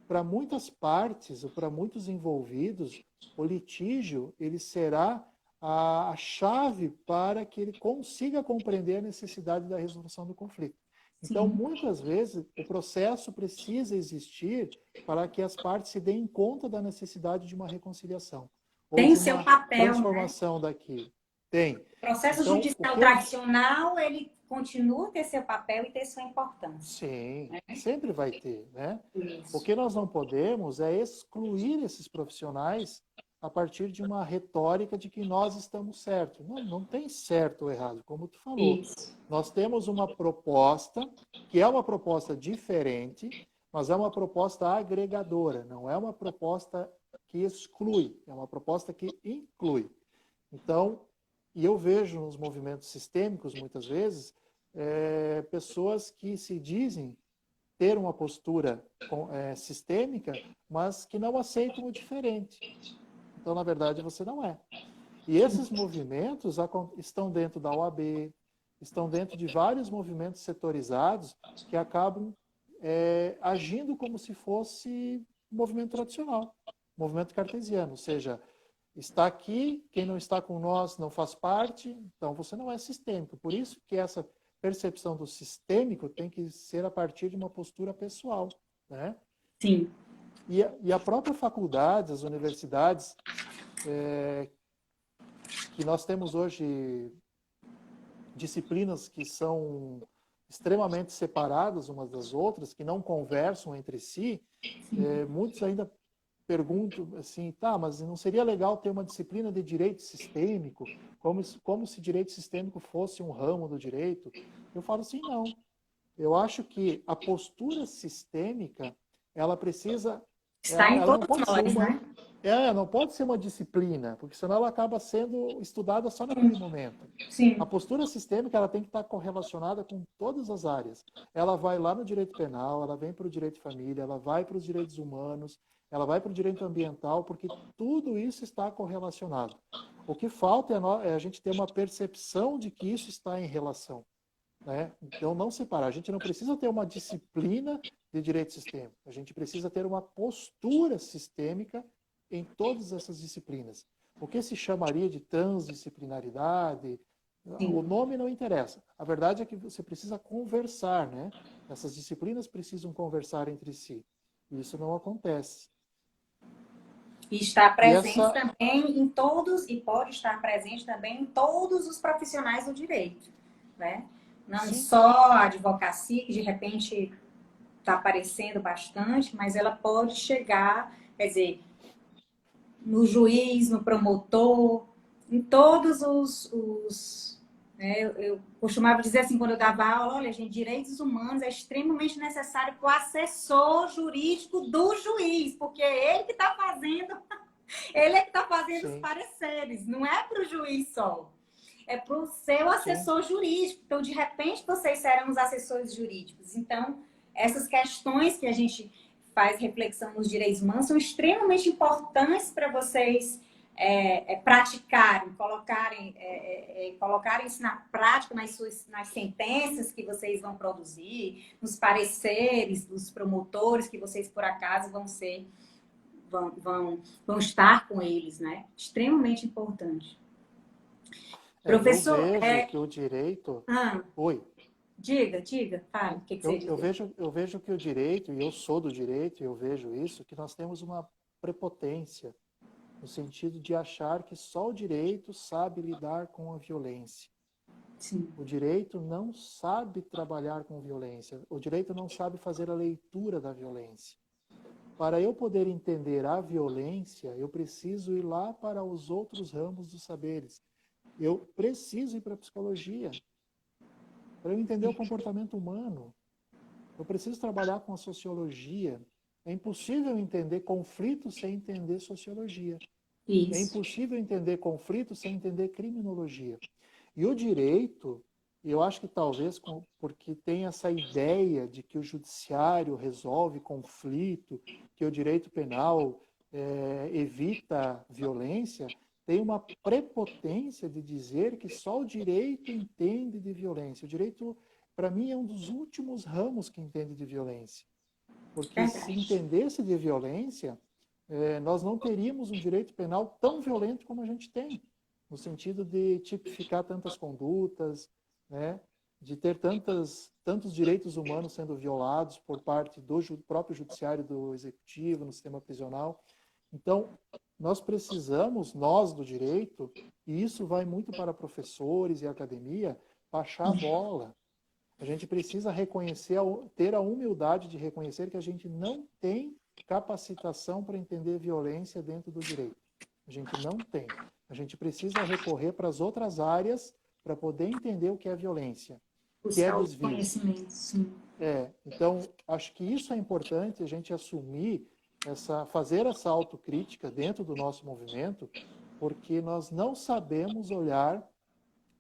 para muitas partes, ou para muitos envolvidos, o litígio ele será a chave para que ele consiga compreender a necessidade da resolução do conflito. Então, Sim. muitas vezes, o processo precisa existir para que as partes se deem conta da necessidade de uma reconciliação ou Tem o de seu uma papel, né? transformação daquilo. Tem. O processo Então, judicial tradicional, ele continua a ter seu papel e ter sua importância. Sim, sempre vai ter, né? O Isso. que nós não podemos é excluir esses profissionais a partir de uma retórica de que nós estamos certos. Não, não tem certo ou errado, como tu falou. Isso. Nós temos uma proposta, que é uma proposta diferente, mas é uma proposta agregadora, não é uma proposta que exclui, é uma proposta que inclui. Então, e eu vejo nos movimentos sistêmicos, muitas vezes, pessoas que se dizem ter uma postura sistêmica, mas que não aceitam o diferente. Então, na verdade, você não é. E esses movimentos estão dentro da OAB, estão dentro de vários movimentos setorizados que acabam agindo como se fosse um movimento tradicional, um movimento cartesiano. Ou seja, está aqui, quem não está com nós não faz parte, então você não é sistêmico. Por isso que essa percepção do sistêmico tem que ser a partir de uma postura pessoal, né? Sim. E a própria faculdade, as universidades, que nós temos hoje disciplinas que são extremamente separadas umas das outras, que não conversam entre si, muitos ainda perguntam assim, tá, mas não seria legal ter uma disciplina de direito sistêmico, como se direito sistêmico fosse um ramo do direito? Eu falo assim, não. Eu acho que a postura sistêmica, ela precisa, Está em ela não todos pode ser nós, né? não pode ser uma disciplina, porque senão ela acaba sendo estudada só naquele momento. Sim. A postura sistêmica, ela tem que estar correlacionada com todas as áreas. Ela vai lá no direito penal, ela vem para o direito de família, ela vai para os direitos humanos, ela vai para o direito ambiental, porque tudo isso está correlacionado. O que falta é a gente ter uma percepção de que isso está em relação, né? Então, não separar. A gente não precisa ter uma disciplina de direito sistêmico. A gente precisa ter uma postura sistêmica em todas essas disciplinas. O que se chamaria de transdisciplinaridade, Sim. o nome não interessa. A verdade é que você precisa conversar, né? Essas disciplinas precisam conversar entre si. E isso não acontece. E está E presente essa, também em todos, e pode estar presente também em todos os profissionais do direito, né? Não sim, só a advocacia, que de repente está aparecendo bastante, mas ela pode chegar, quer dizer, no juiz, no promotor, em todos né, eu costumava dizer assim, quando eu dava aula, olha, gente, direitos humanos é extremamente necessário para o assessor jurídico do juiz, porque é ele que está fazendo, ele é que está fazendo os sim, pareceres, não é para o juiz só. É para o seu sim. assessor jurídico. Então, de repente, vocês serão os assessores jurídicos. Então, essas questões que a gente faz reflexão nos direitos humanos são extremamente importantes para vocês praticarem, colocarem isso na prática, nas sentenças que vocês vão produzir, nos pareceres dos promotores que vocês, por acaso, vão estar com eles, né? Extremamente importante. Eu Professor, vejo que o direito... ah, Oi. diga, fala, o que você Eu diz? eu vejo que o direito, e eu sou do direito, e eu vejo isso, que nós temos uma prepotência, no sentido de achar que só o direito sabe lidar com a violência. Sim. O direito não sabe trabalhar com violência. O direito não sabe fazer a leitura da violência. Para eu poder entender a violência, eu preciso ir lá para os outros ramos dos saberes. Eu preciso ir para a psicologia, para eu entender o comportamento humano. Eu preciso trabalhar com a sociologia. É impossível entender conflito sem entender sociologia. É Isso. impossível entender conflito sem entender criminologia. E o direito, eu acho que talvez porque tem essa ideia de que o judiciário resolve conflito, que o direito penal evita violência, tem uma prepotência de dizer que só o direito entende de violência. O direito, para mim, é um dos últimos ramos que entende de violência. Porque se Verdade. entendesse de violência, nós não teríamos um direito penal tão violento como a gente tem, no sentido de tipificar tantas condutas, né, de ter tantos direitos humanos sendo violados por parte do próprio judiciário, do executivo, no sistema prisional. Então, nós precisamos, nós do direito, e isso vai muito para professores e academia, baixar a bola. A gente precisa reconhecer, ter a humildade de reconhecer que a gente não tem capacitação para entender violência dentro do direito. A gente não tem. A gente precisa recorrer para as outras áreas para poder entender o que é violência, que é Buscar os desvio. conhecimentos, sim. Então, acho que isso é importante a gente assumir, fazer essa autocrítica dentro do nosso movimento, porque nós não sabemos olhar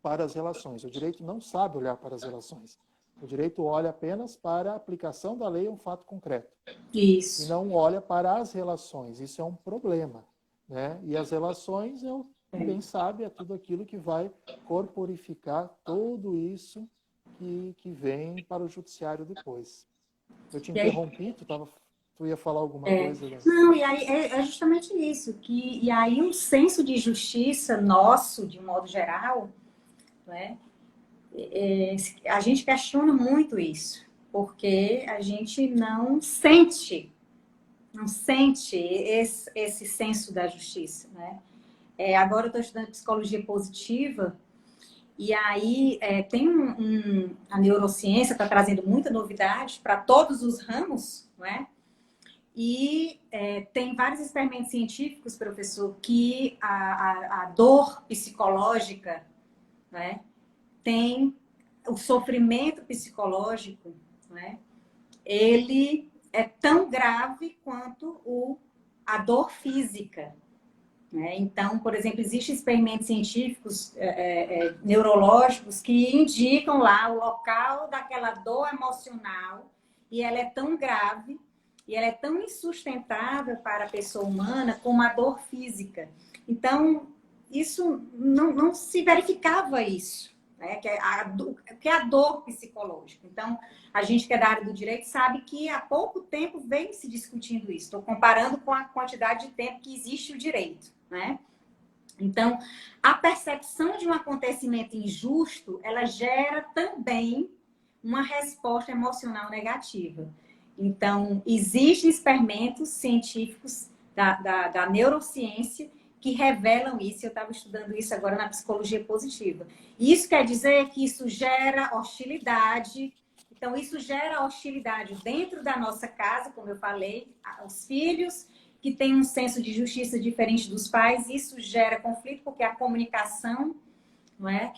para as relações. O direito não sabe olhar para as relações. O direito olha apenas para a aplicação da lei a um fato concreto. E Isso. não olha para as relações. Isso é um problema, né? E as relações, bem sabe, é tudo aquilo que vai corporificar tudo isso que vem para o judiciário depois. Eu te E aí, interrompi, tu estava tu ia falar alguma coisa, né? Não, e aí é justamente isso, e aí um senso de justiça nosso, de um modo geral, né? A gente questiona muito isso, porque a gente não sente esse senso da justiça, né? Agora eu estou estudando psicologia positiva, e aí tem a neurociência está trazendo muita novidade para todos os ramos, né? E tem vários experimentos científicos, professor, que a dor psicológica, né, tem o sofrimento psicológico, né, ele é tão grave quanto a dor física. Né? Então, por exemplo, existem experimentos científicos neurológicos que indicam lá o local daquela dor emocional e ela é tão grave e ela é tão insustentável para a pessoa humana como a dor física. Então, isso não se verificava isso, né? Que é a dor psicológica. Então, a gente que é da área do direito sabe que há pouco tempo vem se discutindo isso. Estou comparando com a quantidade de tempo que existe o direito, né? Então, a percepção de um acontecimento injusto, ela gera também uma resposta emocional negativa. Então, existem experimentos científicos da neurociência que revelam isso. Eu estava estudando isso agora na psicologia positiva. Isso quer dizer que isso gera hostilidade. Então, isso gera hostilidade dentro da nossa casa, como eu falei, os filhos que têm um senso de justiça diferente dos pais, isso gera conflito, porque a comunicação não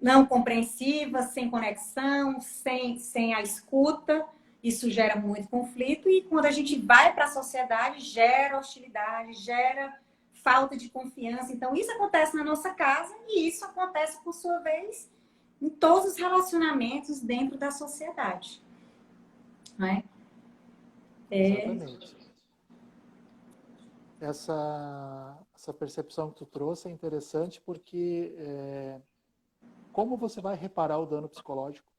não compreensiva, sem conexão, sem a escuta, isso gera muito conflito. E quando a gente vai para a sociedade, gera hostilidade, gera falta de confiança. Então, isso acontece na nossa casa e isso acontece, por sua vez, em todos os relacionamentos dentro da sociedade. Não é? Exatamente. Essa percepção que tu trouxe é interessante porque como você vai reparar o dano psicológico?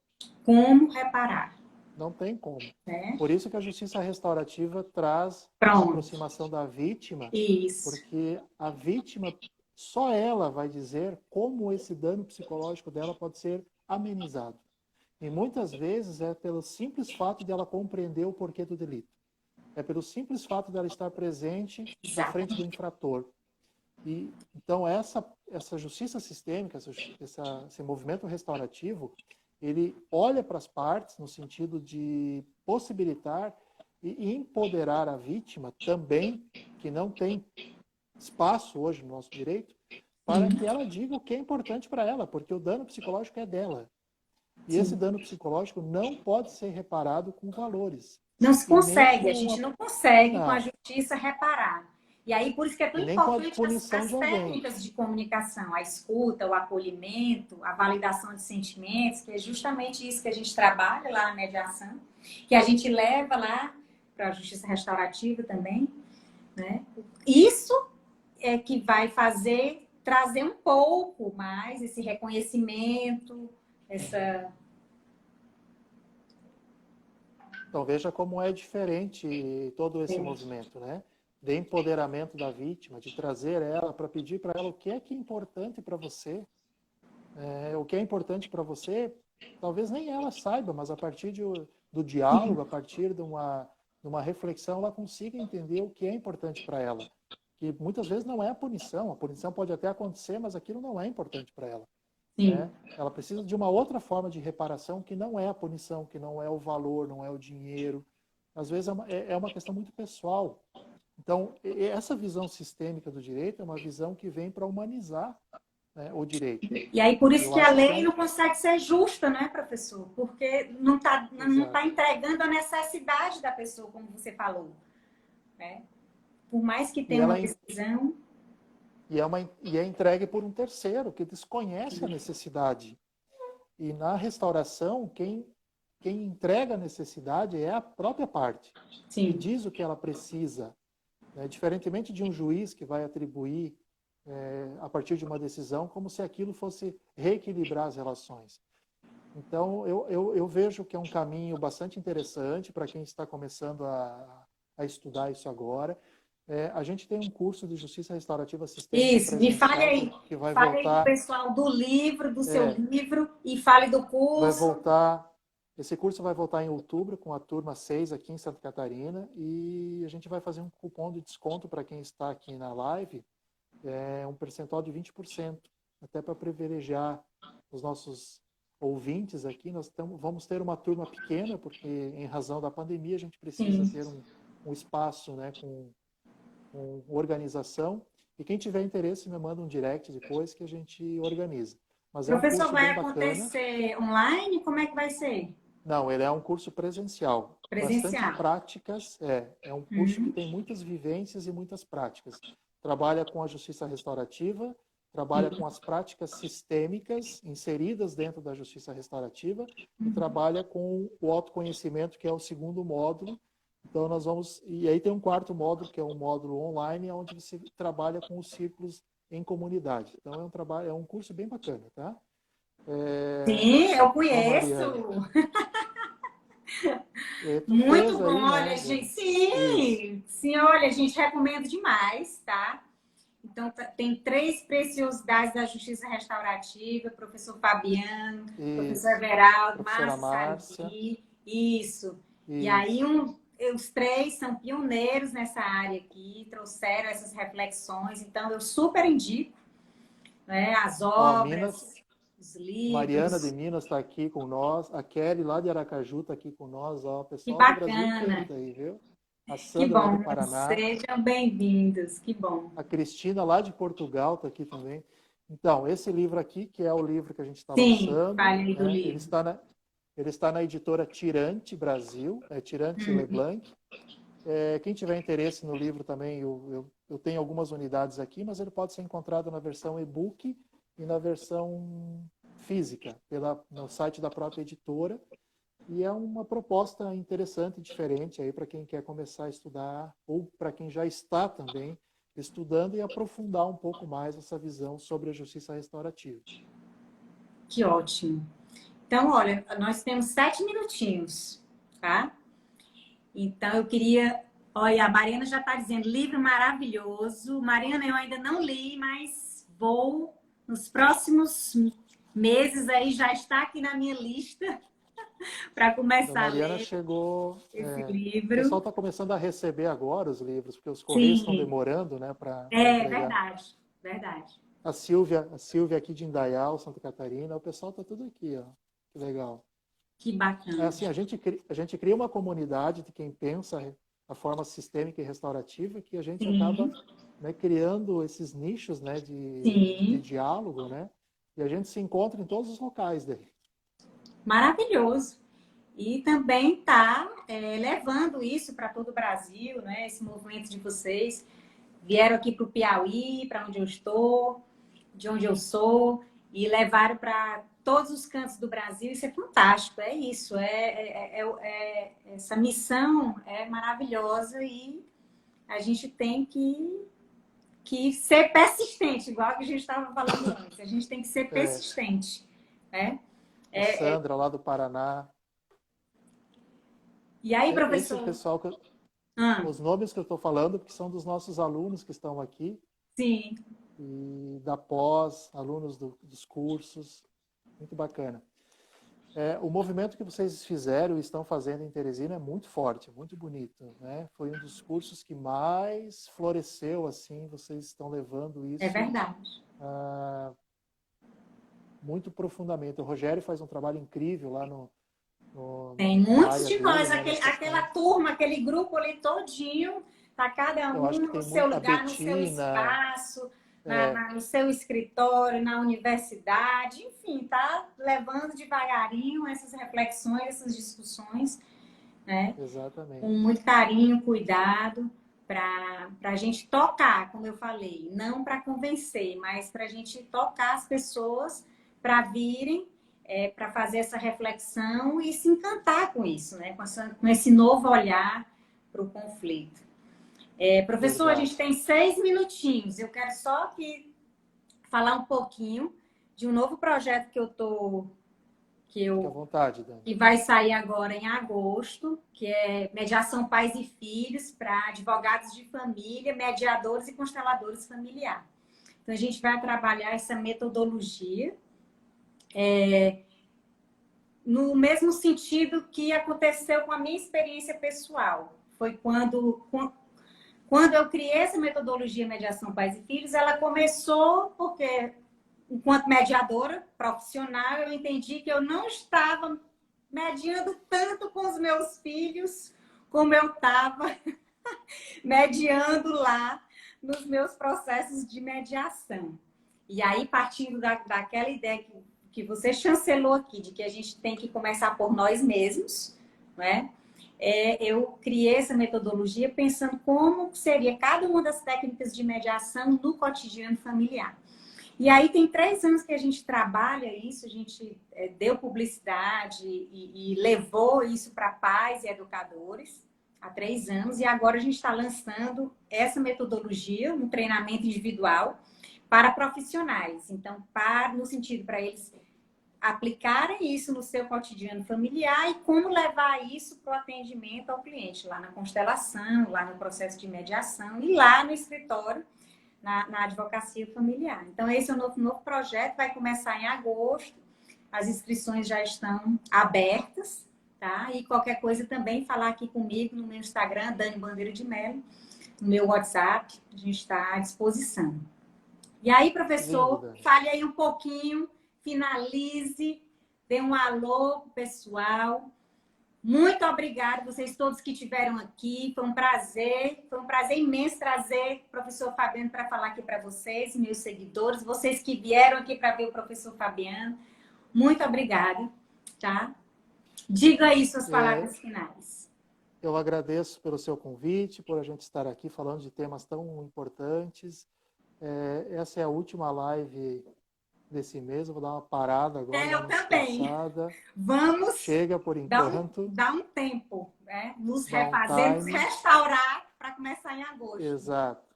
Como reparar? Não tem como. Né? Por isso que a justiça restaurativa traz Pronto. a aproximação da vítima, Isso. porque a vítima, só ela vai dizer como esse dano psicológico dela pode ser amenizado. E muitas vezes é pelo simples fato de ela compreender o porquê do delito. É pelo simples fato dela estar presente na frente do infrator. E então essa justiça sistêmica, esse movimento restaurativo, ele olha para as partes no sentido de possibilitar e empoderar a vítima também, que não tem espaço hoje no nosso direito, para que ela diga o que é importante para ela, porque o dano psicológico é dela. E esse dano psicológico não pode ser reparado com valores. Não se E nem consegue, com a gente não consegue com a Não. justiça reparar. E aí, por isso que é tão E nem com a importante punição as de alguém. técnicas de comunicação, a escuta, o acolhimento, a validação de sentimentos, que é justamente isso que a gente trabalha lá na mediação, que a gente leva lá para a justiça restaurativa também, né? Isso é que vai trazer um pouco mais esse reconhecimento, essa... Então veja como é diferente todo esse movimento, né? De empoderamento da vítima, de trazer ela para pedir para ela o que é importante para você. O que é importante para você, talvez nem ela saiba, mas a partir do diálogo, a partir de uma reflexão, ela consiga entender o que é importante para ela. Que muitas vezes não é a punição pode até acontecer, mas aquilo não é importante para ela. Né? Ela precisa de uma outra forma de reparação que não é a punição, que não é o valor, não é o dinheiro. Às vezes é uma questão muito pessoal. Então, essa visão sistêmica do direito é uma visão que vem para humanizar, né, o direito. E aí, por isso Eu que a acho lei não consegue ser justa, né, professor? Porque não tá entregando a necessidade da pessoa, como você falou. Né? Por mais que tenha uma decisão... E é entregue por um terceiro, que desconhece a necessidade. E na restauração, quem entrega a necessidade é a própria parte. Sim. Que diz o que ela precisa. Né? Diferentemente de um juiz que vai atribuir a partir de uma decisão, como se aquilo fosse reequilibrar as relações. Então, eu vejo que é um caminho bastante interessante para quem está começando a estudar isso agora. A gente tem um curso de Justiça Restaurativa Sistêmica Isso, me presencial que fale aí do pessoal do livro, do seu é, livro, e fale do vai curso. voltar, esse curso vai voltar em outubro com a turma 6 aqui em Santa Catarina e a gente vai fazer um cupom de desconto para quem está aqui na live, um percentual de 20%, até para privilegiar os nossos ouvintes aqui. Vamos ter uma turma pequena, porque em razão da pandemia a gente precisa Sim. ter um espaço, né, com organização. E quem tiver interesse me manda um direct depois que a gente organiza. Mas é um Professor, curso vai bem bacana. acontecer online? Como é que vai ser? Não, ele é um curso presencial. Bastante Presencial. práticas. É um curso que tem muitas vivências e muitas práticas. Trabalha com a justiça restaurativa, trabalha com as práticas sistêmicas inseridas dentro da justiça restaurativa e trabalha com o autoconhecimento, que é o segundo módulo. Então, nós vamos... E aí tem um quarto módulo, que é um módulo online, onde você trabalha com os círculos em comunidade. Então, é um curso bem bacana, tá? Sim, eu Ó, conheço. Mariane. Tu Muito fez bom, aí, olha, né? gente. Isso. Sim, sim, olha, gente, recomendo demais, tá? Então, tem três preciosidades da justiça restaurativa, professor Fabiano, professor Isso. Everaldo, Professora Márcio Márcia. Sariqui, isso. E aí, Isso. os três são pioneiros nessa área aqui, trouxeram essas reflexões, então eu super indico, né, as Ó, Minas, obras, os Mariana de livros. Minas está aqui com nós. A Kelly lá de Aracaju está aqui com nós. Ó, Que pessoal do Brasil inteiro bacana, está aí, viu? A que Sandra lá do bom, Paraná. sejam bem-vindos, que bom. A Cristina lá de Portugal está aqui também. Então, esse livro aqui, que é o livro que a gente está Sim, lançando, fale aí do né? livro. Ele está na editora Tirante Brasil, Tirante Hum, Leblanc. Quem tiver interesse no livro também, eu tenho algumas unidades aqui, mas ele pode ser encontrado na versão e-book e na versão física, no site da própria editora. E é uma proposta interessante e diferente aí para quem quer começar a estudar, ou para quem já está também estudando e aprofundar um pouco mais essa visão sobre a justiça restaurativa. que ótimo. Então, olha, nós temos 7 minutinhos, tá? Então, eu queria. Olha, a Mariana já está dizendo, livro maravilhoso. Mariana, eu ainda não li, mas vou, nos próximos meses aí, já está aqui na minha lista para Da começar a Mariana ler chegou. esse O pessoal livro. está começando a receber agora os livros, porque os correios estão Sim, demorando, né, para é entregar. verdade, verdade. A Silvia aqui de Indaial, Santa Catarina, o pessoal está tudo aqui, ó. Que legal. Que É bacana. assim, a gente cria uma comunidade de quem pensa a forma sistêmica e restaurativa, que a gente acaba, Sim, né, criando esses nichos, né, de sim. diálogo, né? E a gente se encontra em todos os locais daí. Maravilhoso. E também está levando isso para todo o Brasil, né? Esse movimento de vocês. Vieram aqui para o Piauí, para onde eu estou, de onde eu sou, e levaram para todos os cantos do Brasil. Isso é fantástico, é isso. Essa missão é maravilhosa e a gente tem que ser persistente, igual que a gente estava falando antes. A gente tem que ser É, persistente, né? a Sandra lá do Paraná. E aí, Esse professor? pessoal, Ah, os nomes que eu estou falando, porque são dos nossos alunos que estão aqui, sim, e da pós, alunos dos cursos. Muito bacana. O movimento que vocês fizeram e estão fazendo em Teresina é muito forte, muito bonito, né? Foi um dos cursos que mais floresceu, assim, vocês estão levando é isso verdade. muito profundamente. O Rogério faz um trabalho incrível lá Tem na muitos área de dele, nós, né, nas aquela questões. turma, aquele grupo ali todinho, tá cada Eu acho um que no tem seu muito, a lugar, no seu Betina, espaço, é, no seu escritório, na universidade, enfim, tá levando devagarinho essas reflexões, essas discussões, né? Com exatamente. muito carinho, cuidado, para a gente tocar, como eu falei, não para convencer, mas para a gente tocar as pessoas para virem, para fazer essa reflexão e se encantar com isso, né? Com esse novo olhar para o conflito. Professor, a gente Verdade. tem 6 minutinhos. Eu quero só que falar um pouquinho de um novo projeto que eu estou que Fique à vontade, Dani. que vai sair agora em agosto, que é Mediação Pais e Filhos para advogados de família, mediadores e consteladores familiares. Então, a gente vai trabalhar essa metodologia no mesmo sentido que aconteceu com a minha experiência pessoal. Foi quando eu criei essa metodologia Mediação Pais e Filhos, ela começou porque, enquanto mediadora profissional, eu entendi que eu não estava mediando tanto com os meus filhos como eu estava mediando lá nos meus processos de mediação. E aí, partindo daquela ideia que você chancelou aqui, de que a gente tem que começar por nós mesmos, né? Eu criei essa metodologia pensando como seria cada uma das técnicas de mediação no cotidiano familiar. E aí tem 3 anos que a gente trabalha isso, a gente deu publicidade e levou isso para pais e educadores há 3 anos, e agora a gente está lançando essa metodologia, um treinamento individual para profissionais. Então, no sentido para eles aplicarem isso no seu cotidiano familiar e como levar isso para o atendimento ao cliente, lá na constelação, lá no processo de mediação e lá no escritório, na advocacia familiar. Então, esse é o novo projeto, vai começar em agosto, as inscrições já estão abertas, tá? E qualquer coisa também, falar aqui comigo no meu Instagram, Dani Bandeira de Mello, no meu WhatsApp, a gente está à disposição. E aí, professor, fale aí um pouquinho, finalize, dê um alô pro pessoal. Muito obrigada, vocês todos que estiveram aqui. Foi um prazer imenso trazer o professor Fabiano para falar aqui para vocês, meus seguidores, vocês que vieram aqui para ver o professor Fabiano. Muito obrigada, tá? Diga aí suas palavras finais. Eu agradeço pelo seu convite, por a gente estar aqui falando de temas tão importantes. Essa é a última live desse mês, eu vou dar uma parada agora. Eu também. Vamos. Chega por enquanto. Dar um tempo, né? Nos refazer, nos restaurar para começar em agosto. Exato.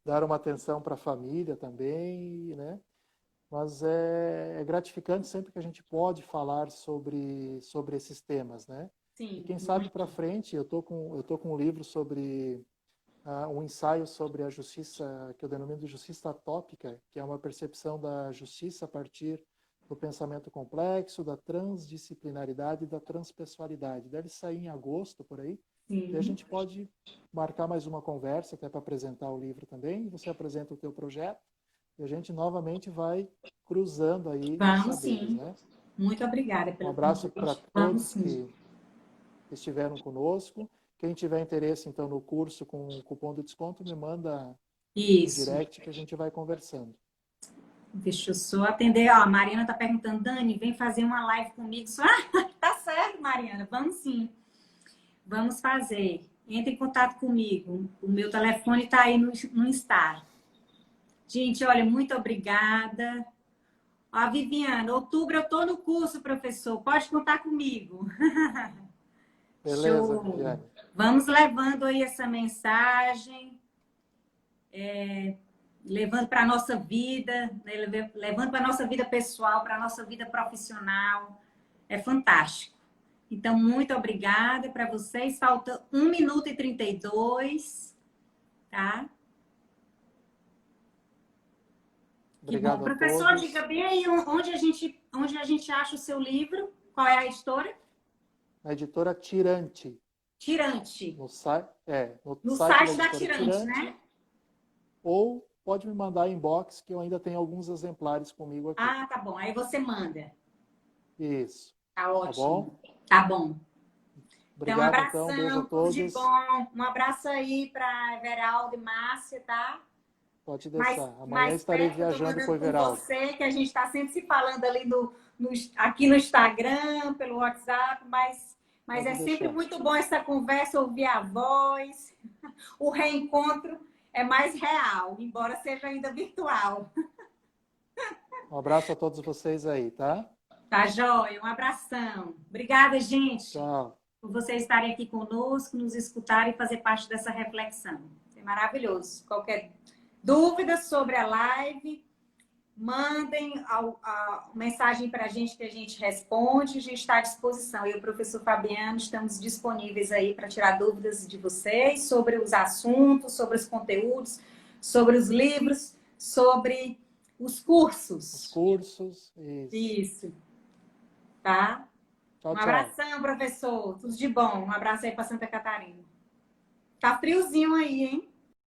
Dar uma atenção para a família também, né? Mas é gratificante sempre que a gente pode falar sobre esses temas, né? Sim. E quem sabe para frente, eu tô com um livro sobre um ensaio sobre a justiça, que eu denomino de justiça tópica, que é uma percepção da justiça a partir do pensamento complexo, da transdisciplinaridade e da transpessoalidade. Deve sair em agosto, por aí. Sim. E a gente pode marcar mais uma conversa, até para apresentar o livro também. Você apresenta o teu projeto e a gente novamente vai cruzando aí. Vamos saberes, sim. Né? Muito obrigada pelo Um abraço para todos que estiveram conosco. Quem tiver interesse, então, no curso com o cupom de desconto, me manda um direct que a gente vai conversando. Deixa eu só atender. Ó, a Mariana está perguntando, Dani, vem fazer uma live comigo. Tá certo, Mariana, vamos sim. Vamos fazer. Entre em contato comigo. O meu telefone está aí no Insta. Gente, olha, muito obrigada. Ó, Viviana, outubro eu estou no curso, professor. Pode contar comigo. Beleza, Viviane. Vamos levando aí essa mensagem, levando para a nossa vida, né? Levando para a nossa vida pessoal, para a nossa vida profissional. É fantástico. Então, muito obrigada para vocês. Falta 1 minuto e 32, tá? Obrigado. Que bom. Professor, diga bem aí onde a gente acha o seu livro. Qual é a editora? A editora Tirante. Tirante. No site da Tirante, né? Ou pode me mandar inbox, que eu ainda tenho alguns exemplares comigo aqui. Ah, tá bom. Aí você manda. Isso. Tá ótimo. Tá bom? Tá bom. Obrigado, então, um abração, beijo a todos. Tudo de bom. Um abraço aí para Everaldo e Márcia, tá? Pode deixar. Amanhã estarei viajando com o Everaldo. Você, que a gente está sempre se falando ali aqui no Instagram, pelo WhatsApp, mas é sempre muito bom essa conversa, ouvir a voz. O reencontro é mais real, embora seja ainda virtual. Um abraço a todos vocês aí, tá? Tá, joia. Um abração. Obrigada, gente. Tchau. Por vocês estarem aqui conosco, nos escutarem e fazer parte dessa reflexão. É maravilhoso. Qualquer dúvida sobre a live, mandem a mensagem para a gente que a gente responde, a gente está à disposição. Eu e o professor Fabiano estamos disponíveis aí para tirar dúvidas de vocês sobre os assuntos, sobre os conteúdos, sobre os livros, sobre os cursos. Os cursos, Isso. Tá? Tchau, Um tchau. abração, professor. Tudo de bom. Um abraço aí para Santa Catarina. Tá friozinho aí, hein?